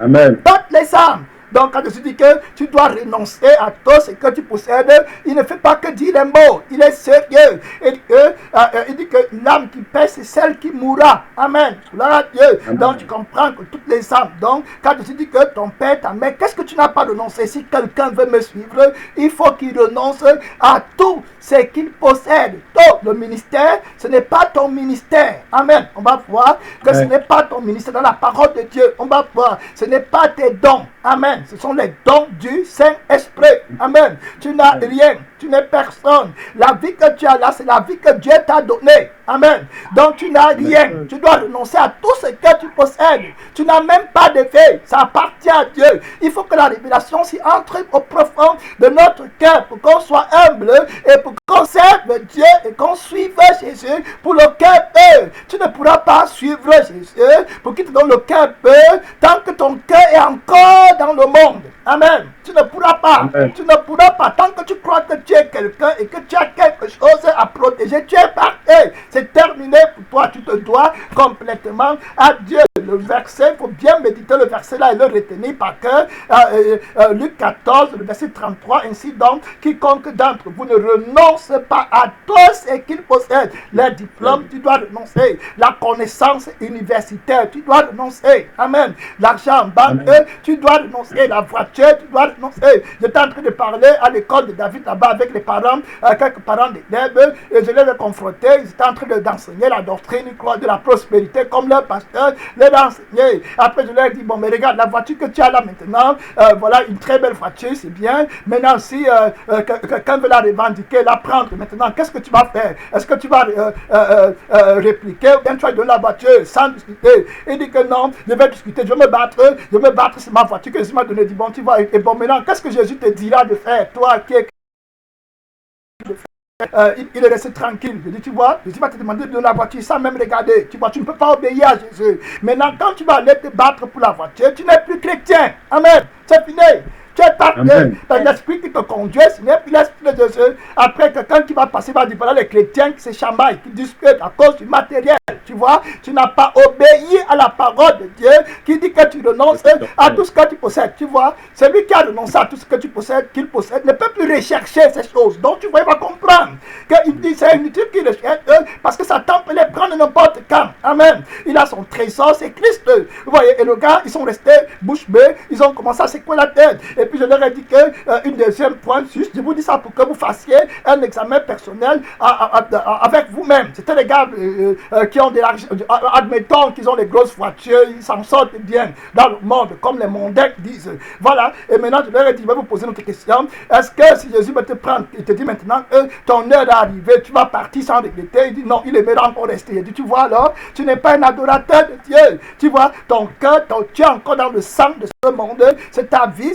Amen. Toutes les âmes. Donc, quand Jésus dit que tu dois renoncer à tout ce que tu possèdes, il ne fait pas que dire les mots. Il est sérieux. Il dit que l'âme qui paie, c'est celle qui mourra. Amen. Gloire à Dieu. Amen. Donc, tu comprends que toutes les âmes. Donc, quand Jésus dit que ton père, ta mère, qu'est-ce que tu n'as pas renoncé? Si quelqu'un veut me suivre, il faut qu'il renonce à tout ce qu'il possède. Donc, le ministère, ce n'est pas ton ministère. Amen. On va voir que ce n'est pas ton ministère dans la parole de Dieu. On va voir. Ce n'est pas tes dons. Amen. Ce sont les dons du Saint-Esprit. Amen. Tu n'as rien. Tu n'es personne. La vie que tu as là, c'est la vie que Dieu t'a donnée. Amen. Donc tu n'as rien. Tu dois renoncer à tout ce que tu possèdes. Tu n'as même pas de vie. Ça appartient à Dieu. Il faut que la révélation s'y entre au profond de notre cœur pour qu'on soit humble et pour qu'on serve Dieu et qu'on suive Jésus pour le cœur pur. Tu ne pourras pas suivre Jésus pour qu'il te donne le cœur pur tant que ton cœur est encore dans le monde. Amen. Tu ne pourras pas. Amen. Tu ne pourras pas. Tant que tu crois que tu es quelqu'un et que tu as quelque chose à protéger, tu es parfait. C'est terminé pour toi. Tu te dois complètement à Dieu. Le verset, il faut bien méditer le verset là et le retenir par cœur. Luc 14, le verset 33. Ainsi donc, quiconque d'entre vous ne renonce pas à tout ce qu'il possède. Les diplômes, tu dois renoncer. La connaissance universitaire, tu dois renoncer. Amen. L'argent en banque, tu dois renoncer. La voiture, tu dois renoncer. J'étais en train de parler à l'école de David là-bas avec les parents, quelques parents d'élèves, et je les ai confrontés. Ils étaient en train d'enseigner la doctrine de la prospérité comme leur pasteur les a enseigné. Après, je leur ai dit, bon, mais regarde, la voiture que tu as là maintenant, voilà une très belle voiture, c'est bien. Maintenant, si quelqu'un veut la revendiquer, la prendre, maintenant, qu'est-ce que tu vas faire? Est-ce que tu vas répliquer ou bien tu vas donner la voiture sans discuter? Il dit que non, je vais discuter, je vais me battre, c'est ma voiture que Jésus m'a donné. Dit, bon, tu vois, et bon, maintenant, qu'est-ce que Jésus te dira de faire, toi qui es il est resté tranquille. Je dis, tu vois, Jésus va te demander de donner la voiture sans même regarder. Tu vois, tu ne peux pas obéir à Jésus. Maintenant, quand tu vas aller te battre pour la voiture, tu n'es plus chrétien. Amen. C'est fini. Tu es parti dans l'esprit qui te conduit, ce n'est plus l'esprit de Dieu. Après, quelqu'un qui va passer va dire, voilà les chrétiens qui se chamaillent, qui discutent à cause du matériel. Tu vois, tu n'as pas obéi à la parole de Dieu qui dit que tu renonces à tout ce que tu possèdes. Tu vois, celui qui a renoncé à tout ce que tu possèdes, qu'il possède, ne peut plus rechercher ces choses. Donc tu vas comprendre qu'il dit c'est inutile qu'il recherche parce que Satan peut les prendre n'importe quand. Amen. Il a son trésor, c'est Christ. Vous voyez, et le gars, ils sont restés bouche bée, ils ont commencé à secouer la tête. Et puis je leur ai dit que une deuxième point, juste, je vous dis ça pour que vous fassiez un examen personnel avec vous-même. C'était les gars qui ont de l'argent, admettons qu'ils ont des grosses voitures, ils s'en sortent bien dans le monde, comme les mondains disent. Voilà, et maintenant je leur ai dit, je vais vous poser une autre question. Est-ce que si Jésus va te prendre, il te dit maintenant que ton heure est arrivée, tu vas partir sans regretter? Il dit non, il aimerait encore rester. Il dit, tu vois alors, tu n'es pas un adorateur de Dieu. Tu vois, ton cœur, tu es encore dans le sang de ce monde, c'est ta vie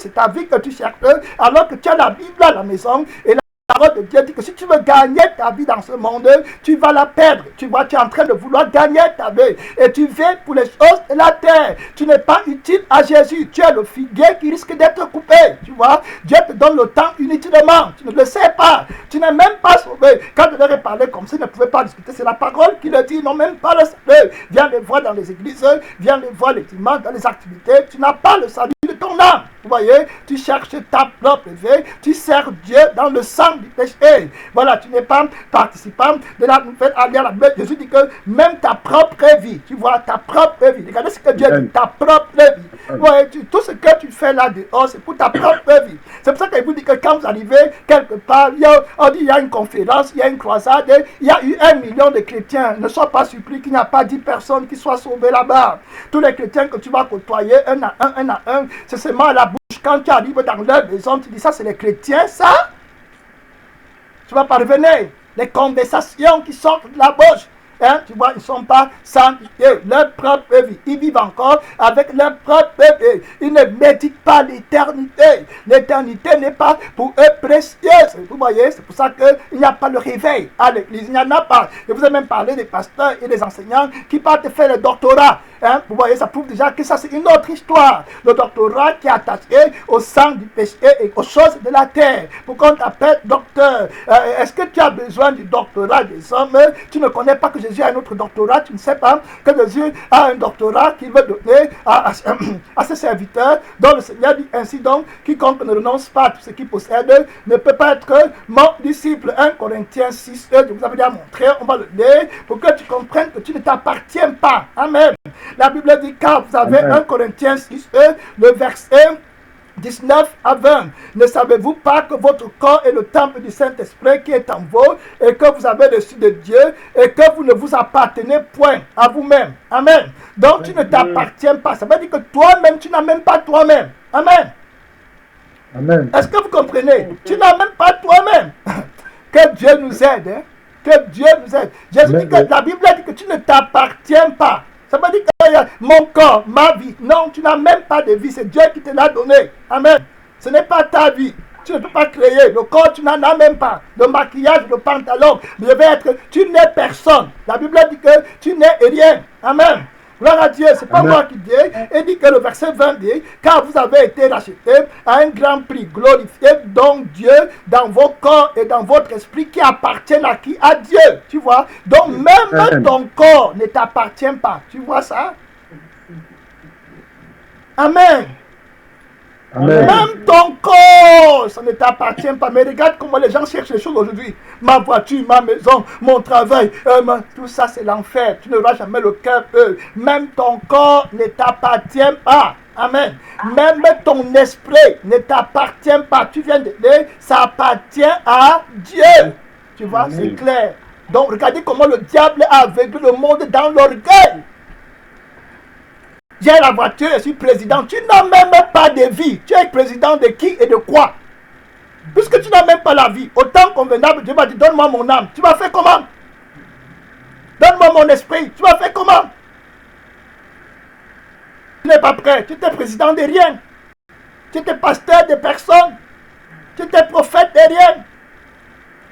que tu cherches, alors que tu as la Bible à la maison et la parole de Dieu dit que si tu veux gagner ta vie dans ce monde, tu vas la perdre. Tu vois, tu es en train de vouloir gagner ta vie et tu vis pour les choses de la terre. Tu n'es pas utile à Jésus. Tu es le figuier qui risque d'être coupé. Tu vois, Dieu te donne le temps inutilement. Tu ne le sais pas. Tu n'es même pas sauvé. Quand je leur ai parlé comme ça, ils ne pouvaient pas discuter. C'est la parole qui le dit. Ils n'ont même pas le salut. Viens les voir dans les églises, viens les voir les dimanches, dans les activités. Tu n'as pas le salut de ton âme. Vous voyez, tu cherches ta propre vie. Tu sers Dieu dans le sang du péché. Voilà, tu n'es pas participant de la nouvelle alliance. Jésus dit que même ta propre vie, tu vois, ta propre vie. Regardez ce que Dieu dit, ta propre vie. Ouais, tout ce que tu fais là dehors, c'est pour ta propre vie. C'est pour ça qu'il vous dit que quand vous arrivez quelque part, on dit il y a une conférence, il y a une croisade, il y a eu 1 million de chrétiens. Ne sois pas surpris qu'il n'y a pas 10 personnes qui soient sauvées là-bas. Tous les chrétiens que tu vas côtoyer, un à un, c'est seulement à la bouche. Quand tu arrives dans leur maison, tu dis ça, c'est les chrétiens, ça? Tu vas parvenir. Les conversations qui sortent de la bouche. Hein, tu vois, ils ne sont pas sanctifiés. Leur propre vie. Ils vivent encore avec leur propre vie. Ils ne méditent pas l'éternité. L'éternité n'est pas pour eux précieuse. Vous voyez, c'est pour ça qu'il n'y a pas le réveil à l'église. Il n'y en a pas. Je vous ai même parlé des pasteurs et des enseignants qui partent faire le doctorat. Hein, vous voyez, ça prouve déjà que ça c'est une autre histoire. Le doctorat qui est attaché au sang du péché et aux choses de la terre. Pourquoi on t'appelle docteur? Est-ce que tu as besoin du doctorat des hommes? Tu ne connais pas que Jésus a un autre doctorat. Tu ne sais pas que Jésus a un doctorat qu'il veut donner à ses serviteurs. Donc le Seigneur dit ainsi donc, quiconque ne renonce pas à tout ce qu'il possède ne peut pas être mon disciple. 1 Corinthiens 6, je vous avais déjà montré, on va le lire pour que tu comprennes que tu ne t'appartiens pas. Amen. La Bible dit, car vous avez 1 Corinthiens 6, le verset 19 à 20. Ne savez-vous pas que votre corps est le temple du Saint-Esprit qui est en vous et que vous avez reçu de Dieu et que vous ne vous appartenez point à vous-même? Amen. Donc tu ne t'appartiens pas. Ça veut dire que toi-même, tu n'as même pas toi-même. Amen. Amen. Est-ce que vous comprenez? Tu n'as même pas toi-même. Que Dieu nous aide. Hein? Que Dieu nous aide. Jésus dit que la Bible dit que tu ne t'appartiens pas. Ça veut dire que mon corps, ma vie. Non, tu n'as même pas de vie. C'est Dieu qui te l'a donné. Amen. Ce n'est pas ta vie. Tu ne peux pas créer. Le corps, tu n'en as même pas. Le maquillage, le pantalon. Tu n'es personne. La Bible dit que tu n'es rien. Amen. Gloire à Dieu, c'est pas moi qui dis. Il dit que le verset 20 dit, car vous avez été rachetés à un grand prix, glorifié donc Dieu dans vos corps et dans votre esprit qui appartiennent à qui? À Dieu. Tu vois? Donc même ton corps ne t'appartient pas. Tu vois ça? Amen. Amen. Même ton corps, ça ne t'appartient pas. Mais regarde comment les gens cherchent les choses aujourd'hui. Ma voiture, ma maison, mon travail, tout ça c'est l'enfer. Tu n'auras jamais le cœur heureux. Même ton corps ne t'appartient pas. Amen. Même ton esprit ne t'appartient pas. Tu viens de dire, ça appartient à Dieu. Tu vois, c'est clair. Donc regardez comment le diable a aveuglé le monde dans l'orgueil. J'ai la voiture, je suis président. Tu n'as même pas de vie. Tu es président de qui et de quoi? Puisque tu n'as même pas la vie, au temps convenable, Dieu va dire, donne-moi mon âme. Tu vas faire comment? Donne-moi mon esprit. Tu vas faire comment? Tu n'es pas prêt. Tu étais président de rien. Tu étais pasteur de personne. Tu étais prophète de rien.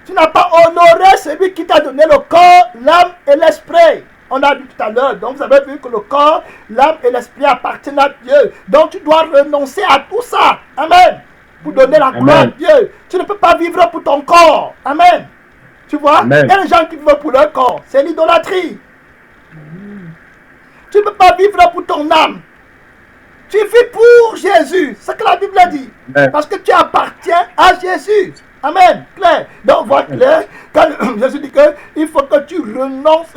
Tu n'as pas honoré celui qui t'a donné le corps, l'âme et l'esprit. On a dit tout à l'heure, donc vous avez vu que le corps, l'âme et l'esprit appartiennent à Dieu. Donc tu dois renoncer à tout ça. Amen. Pour donner la gloire à Dieu. Tu ne peux pas vivre pour ton corps. Amen. Tu vois? Il y a des gens qui vivent pour leur corps. C'est l'idolâtrie. Tu ne peux pas vivre pour ton âme. Tu vis pour Jésus. C'est ce que la Bible dit. Parce que tu appartiens à Jésus. Amen. Clair. Donc, voit clair. Quand Jésus dit qu'il faut que tu renonces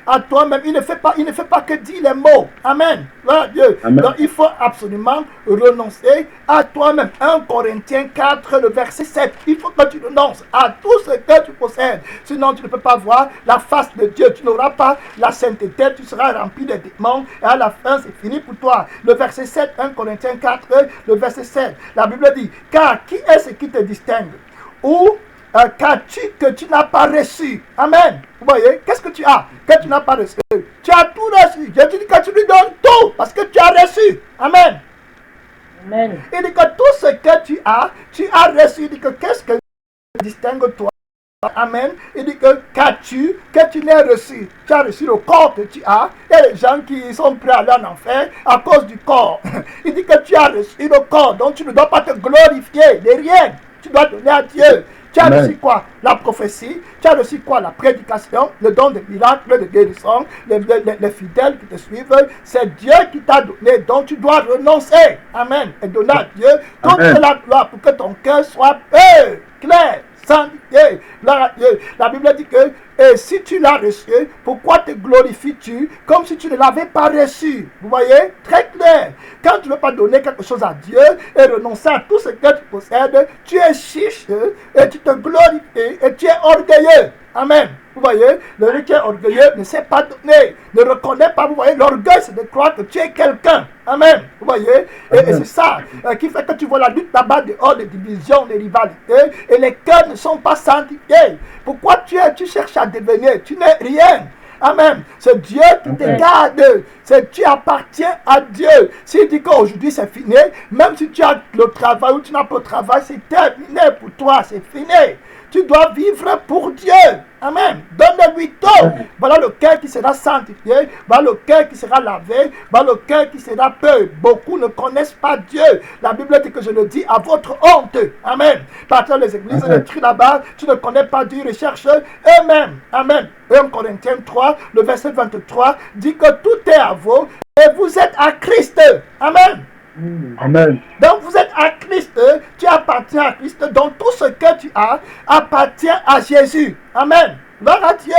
à toi-même. Il ne fait pas que dire les mots. Amen. Voilà Dieu. Amen. Donc, il faut absolument renoncer à toi-même. 1 Corinthiens 4, le verset 7. Il faut que tu renonces à tout ce que tu possèdes. Sinon, tu ne peux pas voir la face de Dieu. Tu n'auras pas la sainteté. Tu seras rempli de démons. Et à la fin, c'est fini pour toi. Le verset 7, 1 Corinthiens 4, le verset 7. La Bible dit, car qui est-ce qui te distingue? Ou qu'as-tu que tu n'as pas reçu? Amen. Vous voyez, qu'est-ce que tu as que tu n'as pas reçu? Tu as tout reçu. Je te dis que tu lui donnes tout parce que tu as reçu. Amen. Amen. Il dit que tout ce que tu as reçu. Il dit que qu'est-ce que distingue toi? Amen. Il dit que qu'as-tu que tu n'as reçu? Tu as reçu le corps que tu as. Il y a des gens qui sont prêts à aller en enfer à cause du corps. Il dit que tu as reçu le corps. Donc tu ne dois pas te glorifier de rien. Tu dois donner à Dieu. Tu as reçu quoi? La prophétie. Tu as reçu quoi? La prédication, le don de miracles, de guérison, les fidèles qui te suivent. C'est Dieu qui t'a donné. Donc tu dois renoncer. Amen. Et donner à Dieu toute la gloire pour que ton cœur soit clair. Sanctifié. La Bible dit que et si tu l'as reçu, pourquoi te glorifies-tu comme si tu ne l'avais pas reçu? Vous voyez? Très clair. Quand tu ne veux pas donner quelque chose à Dieu et renoncer à tout ce que tu possèdes, tu es chiche et tu te glorifies et tu es orgueilleux. Amen. Vous voyez, le qui est orgueilleux ne sait pas donner, ne reconnaît pas. Vous voyez, l'orgueil, c'est de croire que tu es quelqu'un. Amen. Vous voyez, et c'est ça qui fait que tu vois la lutte là-bas dehors, les divisions, les rivalités, et les cœurs ne sont pas sanctifiés. Pourquoi tu cherches à devenir? Tu n'es rien. Amen. C'est Dieu qui te garde. Tu appartiens à Dieu. S'il dit qu'aujourd'hui c'est fini, même si tu as le travail ou tu n'as pas le travail, c'est terminé pour toi, c'est fini. Tu dois vivre pour Dieu. Amen. Donne-lui tout. Voilà le cœur qui sera sanctifié. Voilà le cœur qui sera lavé. Voilà le cœur qui sera pur. Beaucoup ne connaissent pas Dieu. La Bible dit que je le dis à votre honte. Amen. Partant les églises, les trucs là-bas, tu ne connais pas Dieu, recherche eux-mêmes. Amen. 1 Corinthiens 3, le verset 23, dit que tout est à vous et vous êtes à Christ. Amen. Amen. Donc vous êtes à Christ, tu appartiens à Christ, donc tout ce que tu as appartient à Jésus. Amen. Gloire à Dieu.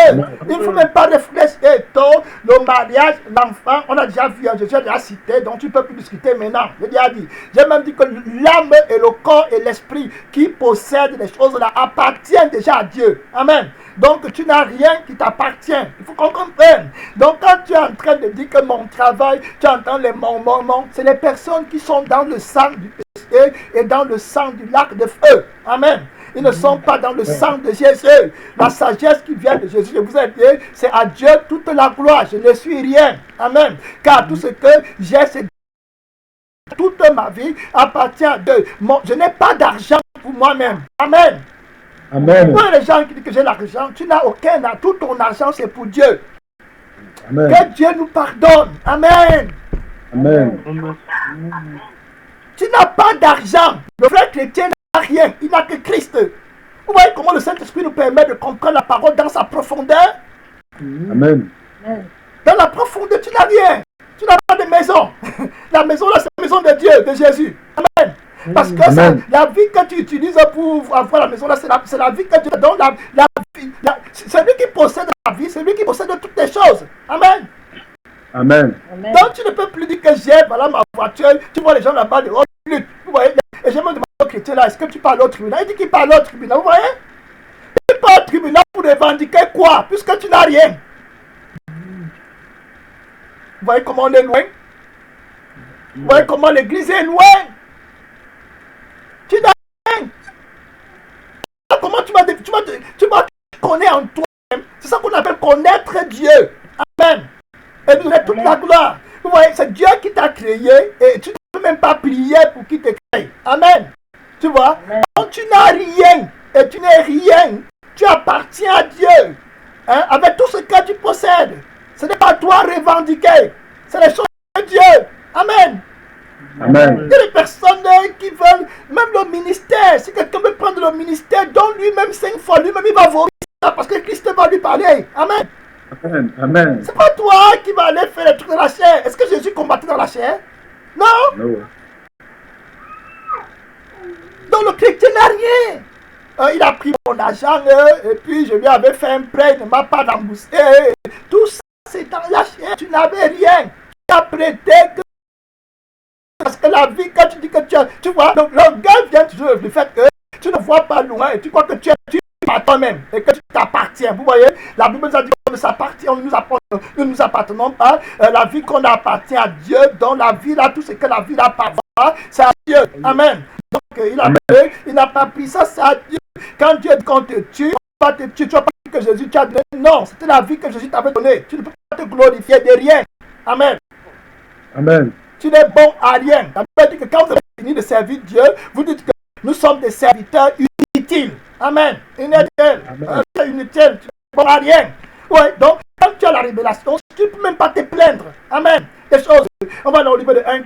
Il ne faut même pas réfléchir. Le mariage, l'enfant, on a déjà vu, Jésus a déjà cité, donc tu ne peux plus discuter maintenant. J'ai déjà dit. J'ai même dit que l'âme et le corps et l'esprit qui possèdent les choses là appartiennent déjà à Dieu. Amen. Donc tu n'as rien qui t'appartient. Il faut qu'on comprenne. Donc quand tu es en train de dire que mon travail, tu entends les mon, c'est les personnes qui sont dans le sang du péché et dans le sang du lac de feu. Amen. Ils ne sont pas dans le sang de Jésus. La sagesse qui vient de Jésus, je vous ai dit, c'est à Dieu toute la gloire. Je ne suis rien. Amen. Car tout ce que j'ai, c'est toute ma vie appartient à Dieu. Je n'ai pas d'argent pour moi-même. Amen. Amen. Pour les gens qui disent que j'ai l'argent, tu n'as aucun. Tout ton argent, c'est pour Dieu. Amen. Que Dieu nous pardonne. Amen. Amen. Tu n'as pas d'argent. Le vrai chrétien n'a rien. Il n'a que Christ. Vous voyez comment le Saint-Esprit nous permet de comprendre la parole dans sa profondeur? Amen. Dans la profondeur, tu n'as rien. Tu n'as pas de maison. La maison là, c'est la maison de Dieu, de Jésus. Amen. Parce que ça, la vie que tu utilises pour avoir la maison là, c'est la vie que Dieu te donne. C'est lui qui possède la vie, c'est lui qui possède toutes les choses. Amen. Amen. Donc tu ne peux plus dire que j'ai, voilà ma voiture. Tu vois les gens là-bas, de haute lutte. Vous voyez? Et je me demande au chrétien là, est-ce que tu parles au tribunal? Il dit qu'il parle au tribunal, vous voyez? Il parle au tribunal pour revendiquer quoi? Puisque tu n'as rien. Vous voyez comment on est loin? Vous voyez comment l'église est loin? Tu n'as rien. Comment tu vas connaître en toi-même? C'est ça qu'on appelle connaître Dieu. Amen. Et nous donner toute la gloire. Vous voyez, c'est Dieu qui t'a créé et tu ne peux même pas prier pour qu'il te crée. Amen. Tu vois? Quand tu n'as rien et tu n'es rien, tu appartiens à Dieu. Hein? Avec tout ce que tu possèdes. Ce n'est pas toi revendiquer. C'est les choses de Dieu. Amen. Amen. Il y a des personnes qui veulent, même le ministère. Si quelqu'un veut prendre le ministère, donne lui-même 5 fois, lui-même il va vomir ça parce que Christ va lui parler. Amen. Amen. Amen. C'est pas toi qui vas aller faire les trucs de la chair. Est-ce que Jésus combattait dans la chair? Non. No. Donc le chrétien n'a rien. Il a pris mon argent et puis je lui avais fait un prêt, il ne m'a pas remboursé. Tout ça, c'est dans la chair. Tu n'avais rien. Tu as prêté que... Parce que la vie, quand tu dis que tu vois, donc le gars vient toujours du fait que tu ne vois pas loin et tu crois que tu es par toi-même et que tu t'appartiens. Vous voyez, la Bible nous a dit qu'on ne s'appartient, nous nous appartenons pas. La vie qu'on appartient à Dieu, dans la vie là, tout ce que la vie là par c'est à Dieu. Amen. Donc il n'a pas pris ça, c'est à Dieu. Quand Dieu dit qu'on te tue, on va te tuer. Tu vas pas dire que Jésus t'a donné. Non, c'était la vie que Jésus t'avait donnée. Tu ne peux pas te glorifier de rien. Amen. Amen. Tu n'es bon à rien. La Bible dit que quand vous avez fini de servir Dieu, vous dites que nous sommes des serviteurs inutiles. Amen. Inutiles. Inutile. Tu n'es bon à rien. Ouais, donc quand tu as la révélation, tu ne peux même pas te plaindre. Amen. Des choses. On va aller au niveau de 1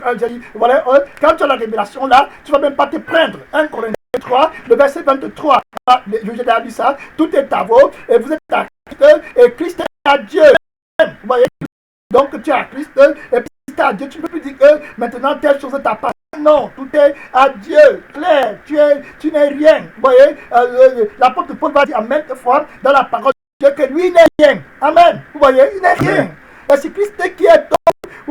voilà, quand tu as la révélation là, tu ne vas même pas te plaindre. 1 Corinthiens 3, le verset 23. Je vous ai dit ça. Tout est à vous et vous êtes à Christ et Christ est à Dieu. Vous voyez? Donc tu es à Christ et puis à Dieu, tu ne peux plus dire que maintenant telle chose t'appartient. Non, tout est à Dieu, clair, tu n'es rien. Vous voyez, l'apôtre Paul va dire à maintes fois dans la parole de Dieu que lui n'est rien. Amen. Vous voyez, il n'est rien. Et c'est Christ qui est tout.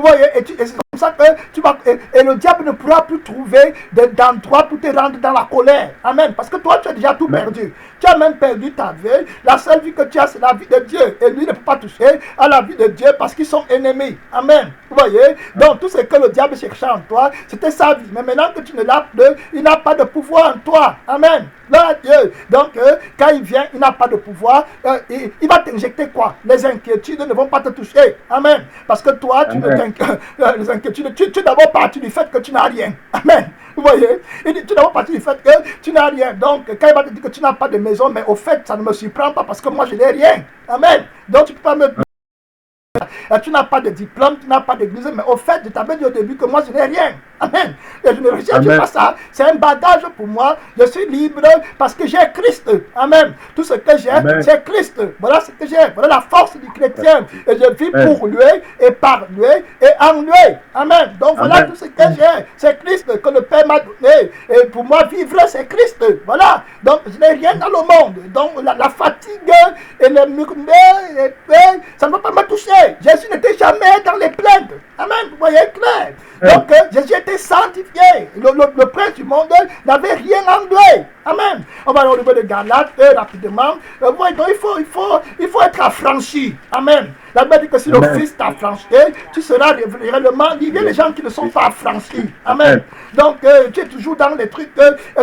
Vous voyez, et c'est comme ça que tu vas... Et le diable ne pourra plus trouver d'endroit pour te rendre dans la colère. Amen. Parce que toi, tu as déjà tout perdu. Tu as même perdu ta vie. La seule vie que tu as, c'est la vie de Dieu. Et lui ne peut pas toucher à la vie de Dieu parce qu'ils sont ennemis. Amen. Vous voyez? Donc, tout ce que le diable cherchait en toi, c'était sa vie. Mais maintenant que tu ne l'as plus, il n'a pas de pouvoir en toi. Amen. Là, Dieu. Donc, quand il vient, il n'a pas de pouvoir. Il va t'injecter quoi? Les inquiétudes ne vont pas te toucher. Amen. Parce que toi, tu ne t'inquiètes. Les inquiétudes, tu es d'abord parti du fait que tu n'as rien. Amen. Vous voyez? Il dit, tu es d'abord parti du fait que tu n'as rien. Donc, quand il va te dire que tu n'as pas de maison, mais au fait, ça ne me surprend pas parce que moi, je n'ai rien. Amen. Donc, tu ne peux pas me... Tu n'as pas de diplôme, tu n'as pas d'église, mais au fait, je t'avais dit au début que moi je n'ai rien. Amen. Et je ne rejette pas ça. C'est un bagage pour moi. Je suis libre parce que j'ai Christ. Amen. Tout ce que j'ai, c'est Christ. Voilà ce que j'ai. Voilà la force du chrétien. Et je vis pour lui et par lui et en lui. Amen. Donc voilà tout ce que j'ai. C'est Christ que le Père m'a donné. Et pour moi, vivre, c'est Christ. Voilà. Donc je n'ai rien dans le monde. Donc la fatigue et les murmures, ça ne va pas me toucher. Jésus n'était jamais dans les plaintes. Amen. Vous voyez clair. Donc Jésus était sanctifié. Le prince du monde n'avait rien en lui. Amen. On va aller au niveau de Galates rapidement. Donc il faut être affranchi. Amen. La Bible dit que si le Fils t'a affranchi, tu seras réellement libre. Il y a les gens qui ne sont pas affranchis. Amen. Donc tu es toujours dans les trucs.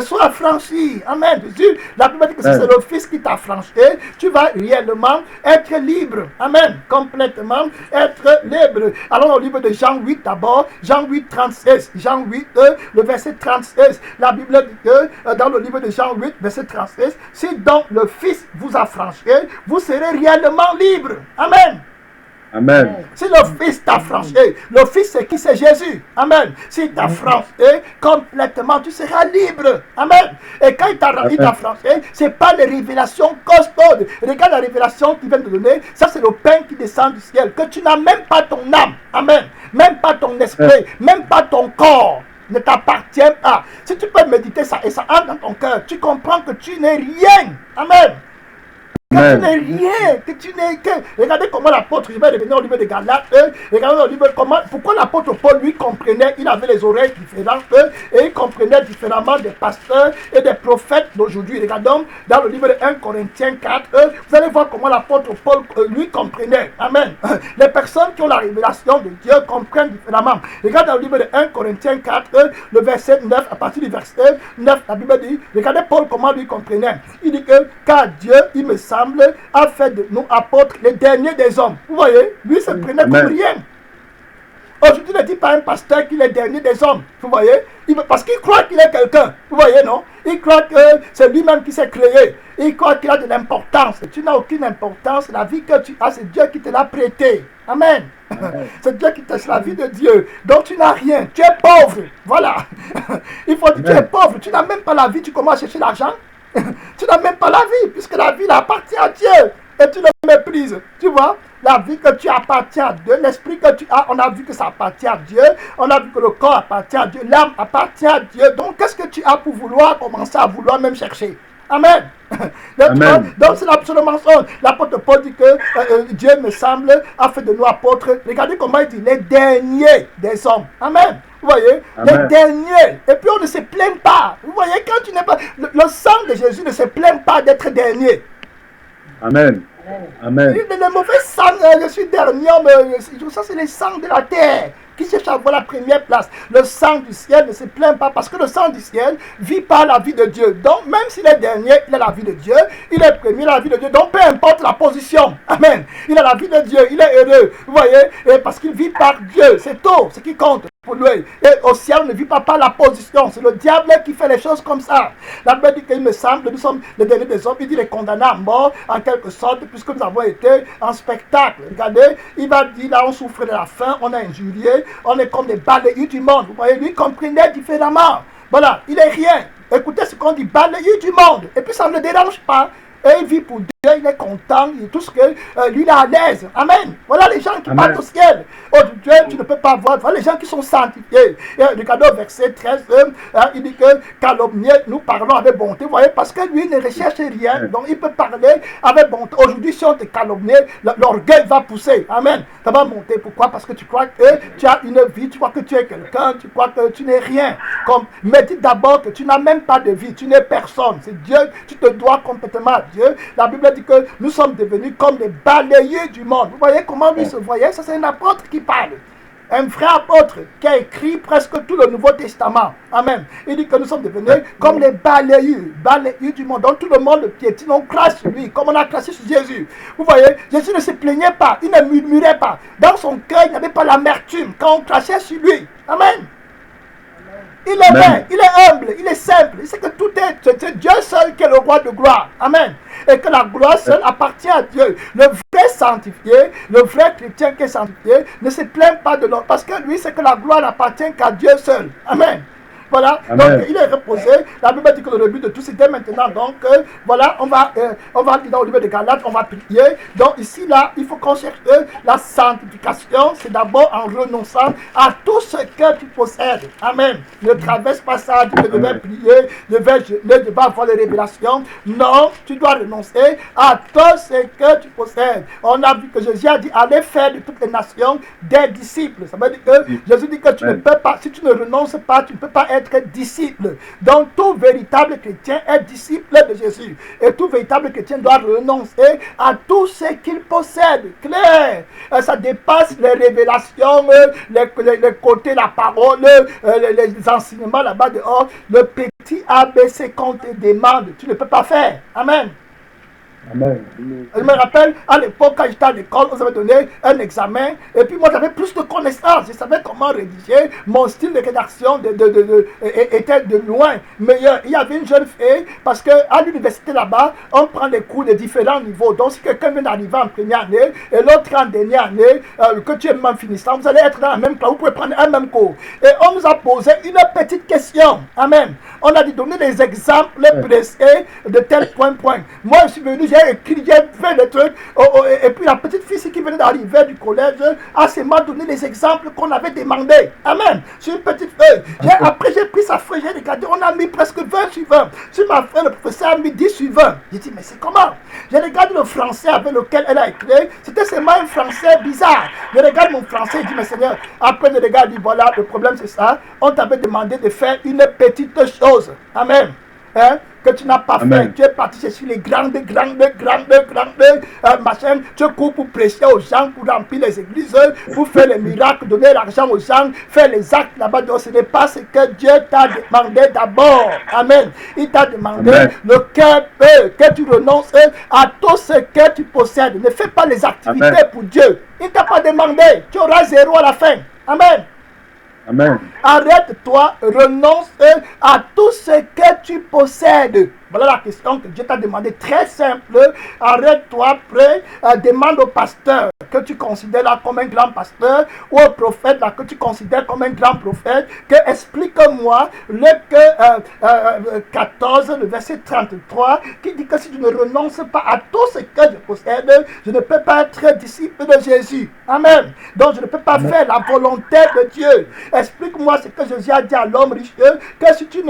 Sois affranchi. Amen. Jésus, la Bible dit que si c'est le Fils qui t'a affranchi, tu vas réellement être libre. Amen. Complètement être libre. Allons au livre de Jean 8 d'abord. Jean 8, 36. Jean 8, le verset 36. La Bible dit que dans le livre de Jean 8, verset 36, si donc le Fils vous affranchit, vous serez réellement libre. Amen. Amen. Si le Fils t'a franchi, le Fils c'est qui? C'est Jésus. Amen. S'il t'a franchi complètement, tu seras libre. Amen. Et quand il t'a franchi, ce n'est pas les révélations costaudes. Regarde la révélation qu'il vient de donner. Ça, c'est le pain qui descend du ciel. Que tu n'as même pas ton âme. Amen. Même pas ton esprit. Même pas ton corps. Ne t'appartient pas. Si tu peux méditer ça et ça entre dans ton cœur, tu comprends que tu n'es rien. Amen. Que tu n'es rien, que tu n'es que... Regardez comment l'apôtre, je vais revenir au livre de Galates, regardez au livre comment, pourquoi l'apôtre Paul lui comprenait, il avait les oreilles différentes, et il comprenait différemment des pasteurs et des prophètes d'aujourd'hui. Regardons dans le livre de 1 Corinthiens 4, vous allez voir comment l'apôtre Paul lui comprenait. Amen. Les personnes qui ont la révélation de Dieu comprennent différemment. Regardez dans le livre de 1 Corinthiens 4, le verset 9, à partir du verset 9, la Bible dit, regardez Paul comment lui comprenait. Il dit que, car Dieu, il me semble, a fait de nous apôtres les derniers des hommes. Vous voyez, lui se prenait comme rien. Aujourd'hui, ne dit pas un pasteur qu'il est le dernier des hommes. Vous voyez, parce qu'il croit qu'il est quelqu'un. Vous voyez, non? Il croit que c'est lui-même qui s'est créé. Il croit qu'il a de l'importance. Tu n'as aucune importance. La vie que tu as, c'est Dieu qui te l'a prêtée. Amen. C'est Dieu qui t'a la vie de Dieu. Donc tu n'as rien. Tu es pauvre. Voilà. Il faut dire que tu es pauvre. Tu n'as même pas la vie. Tu commences à chercher l'argent. Tu n'as même pas la vie, puisque la vie appartient à Dieu. Et tu le méprises. Tu vois, la vie que tu appartient à Dieu, l'esprit que tu as, on a vu que ça appartient à Dieu. On a vu que le corps appartient à Dieu, l'âme appartient à Dieu. Donc, qu'est-ce que tu as pour vouloir commencer à vouloir même chercher? Amen. Amen. Donc, c'est l'absolu mensonge. L'apôtre Paul dit que Dieu, me semble, a fait de nous apôtres. Regardez comment il dit, les derniers des hommes. Amen. Vous voyez, les derniers. Et puis on ne se plaint pas. Vous voyez, quand tu n'es pas... Le sang de Jésus ne se plaint pas d'être dernier. Amen. Amen. Le mauvais sang, je suis dernier, mais ça c'est le sang de la terre qui cherche à avoir la première place. Le sang du ciel ne se plaint pas parce que le sang du ciel vit par la vie de Dieu. Donc même s'il est dernier, il a la vie de Dieu. Il est premier, il a la vie de Dieu. Donc peu importe la position. Amen. Il a la vie de Dieu. Il est heureux. Vous voyez, et parce qu'il vit par Dieu. C'est tout ce qui compte pour lui. Et au ciel, on ne vit pas par la position. C'est le diable qui fait les choses comme ça. La Bible dit qu'il me semble, nous sommes les derniers des hommes. Il dit les condamnés à mort en quelque sorte puisque nous avons été en spectacle. Regardez, il va dire là on souffre de la faim, on a injurié, on est comme des balayés du monde. Vous voyez, lui comprenait différemment. Voilà, il est rien. Écoutez ce qu'on dit, balayé du monde. Et puis ça ne le dérange pas. et il vit pour Dieu, il est content, il tout ce que lui il est à l'aise. Amen. Voilà les gens qui partent au ciel. Aujourd'hui, tu ne peux pas voir. Voilà les gens qui sont sanctifiés. Et regardez au verset 13, il dit que calomnier, nous parlons avec bonté. Vous voyez, parce que lui il ne recherche rien, donc il peut parler avec bonté. Aujourd'hui, si on te calomnie, l'orgueil va pousser. Amen. Ça va monter. Pourquoi? Parce que tu crois que tu as une vie, tu crois que tu es quelqu'un, tu crois que tu n'es rien. Mais dis d'abord que tu n'as même pas de vie, tu n'es personne. C'est Dieu, tu te dois complètement à Dieu. La Bible dit que nous sommes devenus comme les balayés du monde. Vous voyez comment lui se voyait? Ça, c'est un apôtre qui parle. Un vrai apôtre qui a écrit presque tout le Nouveau Testament. Amen. Il dit que nous sommes devenus comme les balayés du monde. Donc tout le monde le piétine, on crache sur lui, comme on a craché sur Jésus. Vous voyez, Jésus ne se plaignait pas, il ne murmurait pas. Dans son cœur, il n'y avait pas l'amertume quand on crachait sur lui. Amen. Il est vrai, il est humble, il est simple. Il sait que tout est, c'est Dieu seul qui est le roi de gloire. Amen. Et que la gloire seule appartient à Dieu. Le vrai sanctifié, le vrai chrétien qui est sanctifié, ne se plaint pas de l'autre. Parce que lui, c'est que la gloire n'appartient qu'à Dieu seul. Amen. Voilà, Amen. donc il est reposé. La Bible dit que le but de tout c'était maintenant. Donc voilà, on va dans le livre de Galates, on va prier. Donc ici, là, il faut qu'on cherche la sanctification. C'est d'abord en renonçant à tout ce que tu possèdes. Amen. Ne traverse pas ça, tu devais prier, je vais avoir les révélations. Non, tu dois renoncer à tout ce que tu possèdes. On a vu que Jésus a dit, allez faire de toutes les nations des disciples. Ça veut dire que Jésus dit que tu ne peux pas, si tu ne renonces pas, tu ne peux pas être disciple. Donc tout véritable chrétien est disciple de Jésus. Et tout véritable chrétien doit renoncer à tout ce qu'il possède. Clair. Ça dépasse les révélations, les côtés, la parole, les enseignements là-bas dehors. Le petit ABC qu'on te demande, tu ne peux pas faire. Amen. Amen. Je me rappelle, à l'époque, quand j'étais à l'école, on avait donné un examen. Et puis moi, j'avais plus de connaissances. Je savais comment rédiger. Mon style de rédaction était de loin meilleur. Il y avait une jeune fille, parce qu'à l'université là-bas, on prend des cours de différents niveaux. Donc, si quelqu'un vient d'arriver en première année et l'autre en dernière année, que tu es même finissant, vous allez être dans la même classe. Vous pouvez prendre un même cours. Et on nous a posé une petite question. Amen. On a dit donner des exemples précis de tel point. Moi, je suis venu, j'ai écrit, j'ai fait des trucs. Et puis la petite fille qui venait d'arriver du collège a seulement donné les exemples qu'on avait demandé. Amen. Sur une petite feuille. Après, j'ai pris sa feuille, j'ai regardé, on a mis presque 20 sur 20. Sur ma feuille, le professeur a mis 10 sur 20. J'ai dit, mais c'est comment? J'ai regardé le français avec lequel elle a écrit. C'était seulement un français bizarre. Je regarde mon français, je dis, mais Seigneur, après je regarde, je dis, voilà, le problème c'est ça. On t'avait demandé de faire une petite chose. Amen. Hein? Que tu n'as pas fait. Tu es parti chercher les grandes machins. Tu cours pour prêcher aux gens, pour remplir les églises, pour faire les miracles, donner l'argent aux gens, faire les actes là-bas. Donc ce n'est pas ce que Dieu t'a demandé d'abord. Amen. Il t'a demandé le cœur que tu renonces à tout ce que tu possèdes. Ne fais pas les activités pour Dieu. Il ne t'a pas demandé. Tu auras 0 à la fin. Amen. Amen. Arrête-toi, renonce à tout ce que tu possèdes. Voilà la question que Dieu t'a demandé, très simple. Arrête-toi, prêt, demande au pasteur que tu considères là comme un grand pasteur, ou au prophète là que tu considères comme un grand prophète, que explique-moi Luc 14, le verset 33, qui dit que si tu ne renonces pas à tout ce que je possède, je ne peux pas être disciple de Jésus. Amen. Donc je ne peux pas faire la volonté de Dieu. Explique-moi ce que Jésus a dit à l'homme riche, que si tu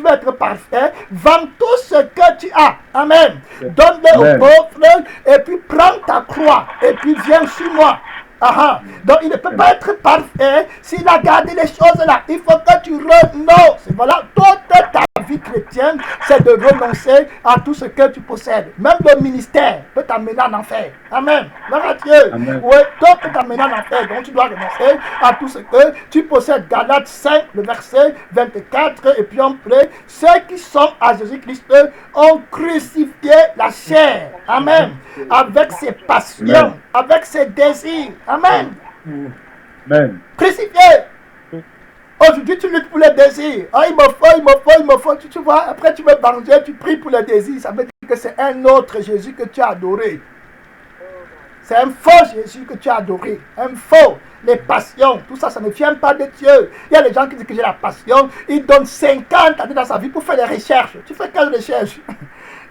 veux être parfait, vends tout ce que tu as. Amen. Donne-le aux pauvres et puis prends ta croix et puis viens sur moi. Aha. Donc il ne peut pas être parfait s'il a gardé les choses là. Il faut que tu renonces. Voilà, toute ta vie chrétienne, c'est de renoncer à tout ce que tu possèdes. Même le ministère peut t'amener en enfer. Amen. Gloire à Dieu. Oui, tout peut t'amener en enfer. Donc tu dois renoncer à tout ce que tu possèdes. Galates 5, le verset 24. Et puis on prie, ceux qui sont à Jésus-Christ ont crucifié la chair. Amen. Avec ses passions, avec ses désirs. Amen. Amen. Crucifié. Aujourd'hui, tu luttes pour les désirs. Ah, il me faut. Tu vois, après tu veux venger, tu pries pour les désirs. Ça veut dire que c'est un autre Jésus que tu as adoré. C'est un faux Jésus que tu as adoré. Un faux. Les passions, tout ça, ça ne vient pas de Dieu. Il y a des gens qui disent que j'ai la passion. Ils donnent 50 années dans sa vie pour faire des recherches. Tu fais quelle recherche?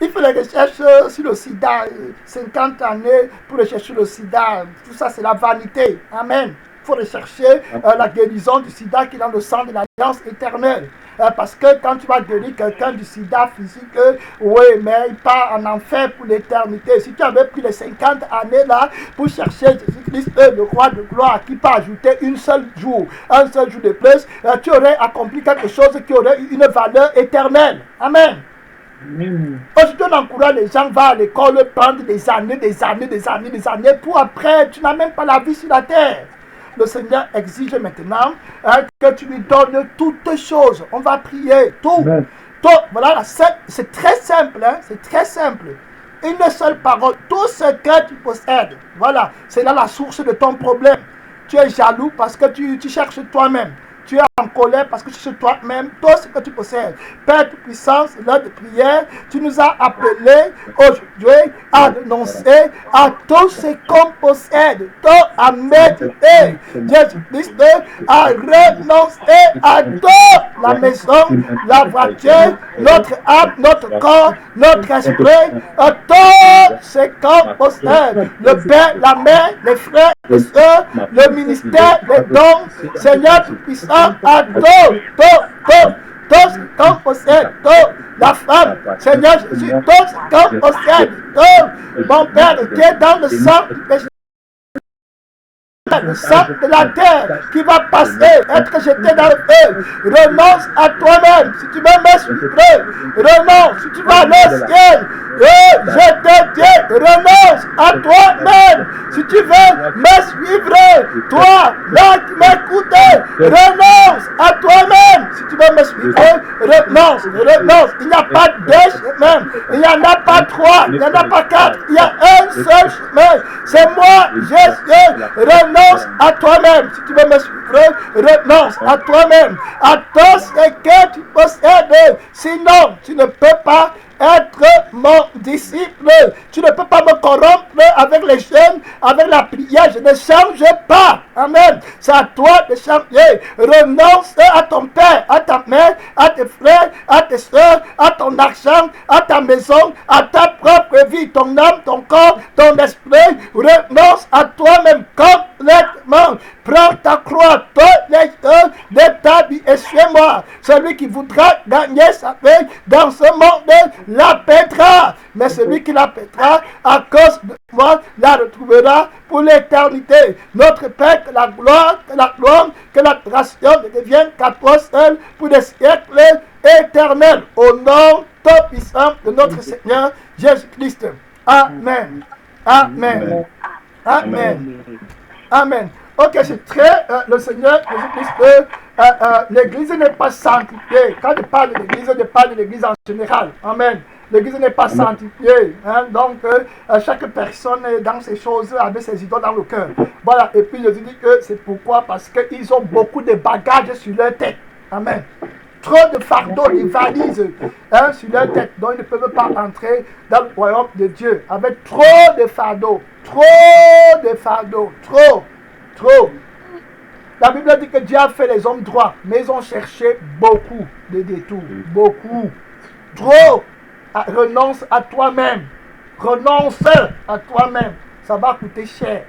Il fait les recherches sur le sida, 50 années pour rechercher le sida. Tout ça, c'est la vanité. Amen. Il faut rechercher la guérison du sida qui est dans le sang de l'alliance éternelle. Parce que quand tu vas guérir quelqu'un du sida physique, oui, mais il part en enfer pour l'éternité. Si tu avais pris les 50 années là pour chercher Jésus-Christ, le roi de gloire, qui peut ajouter un seul jour de plus, tu aurais accompli quelque chose qui aurait une valeur éternelle. Amen. Aujourd'hui, on encourage les gens à l'école prendre des années pour après, tu n'as même pas la vie sur la terre. Le Seigneur exige maintenant que tu lui donnes toutes choses. On va prier, tout. Voilà, c'est très simple, c'est très simple. Une seule parole, tout ce que tu possèdes. Voilà, c'est là la source de ton problème. Tu es jaloux parce que tu cherches toi-même. Tu es en colère parce que tu cherches toi-même tout ce que tu possèdes. Père de puissance, l'heure de prière, tu nous as appelés aujourd'hui à renoncer à tout ce qu'on possède. À mettre Jésus-Christ, à renoncer à tout. La maison, la voiture, notre âme, notre corps, notre esprit, à tout ce qu'on possède. Le père, la mère, les frères, les soeurs, le ministère, les dons, Seigneur puissant, à tout ce qu'on possède, la femme, Seigneur Jésus, tout ce qu'on possède, mon Père qui est dans le sang du péché, le sang de la terre qui va passer, être jeté dans le feu. Renonce à toi-même. Si tu veux me suivre, renonce. Si tu vas au ciel, je te dis, renonce à toi-même. Si tu veux me suivre, toi, là qui m'écoutes, renonce à toi-même. Si tu veux me suivre, renonce. Il n'y a pas deux chemins. Il n'y en a pas trois. Il n'y en a pas quatre. Il y a un seul chemin. C'est moi, Jésus. Renonce à toi-même. Si tu veux me suivre, renonce à toi-même. À tout ce que tu possèdes. Sinon, tu ne peux pas être mon disciple. Tu ne peux pas me corrompre avec les jeunes, avec la prière. Je ne change pas. Amen. C'est à toi de changer. Renonce à ton père, à ta mère, à tes frères, à tes soeurs, à ton argent, à ta maison, à ta propre vie, ton âme, ton corps, ton esprit. Renonce à toi-même complètement. Prends ta croix, tous les jours de ta vie et suis-moi. Celui qui voudra gagner sa vie dans ce monde la pètera. Mais celui qui la pètera à cause de moi la retrouvera pour l'éternité. Notre Père, que la gloire, que l'adoration ne devienne qu'à toi seul pour des siècles éternels. Au nom tout puissant de notre Seigneur Jésus-Christ. Amen. Amen. Amen. Amen. Ok, c'est très... le Seigneur Jésus-Christ, l'Église n'est pas sanctifiée. Quand je parle de l'Église, je parle de l'Église en général. Amen. L'Église n'est pas sanctifiée. Donc, chaque personne dans ces choses avec ses idoles dans le cœur. Voilà. Et puis, je dis que c'est pourquoi? Parce qu'ils ont beaucoup de bagages sur leur tête. Amen. Trop de fardeaux, de valises sur leur tête. Donc, ils ne peuvent pas entrer dans le royaume de Dieu. Avec trop de fardeaux. Trop de fardeaux. Trop. La Bible dit que Dieu a fait les hommes droits, mais ils ont cherché beaucoup de détours. Beaucoup. Trop. Renonce à toi-même. Renonce à toi-même. Ça va coûter cher.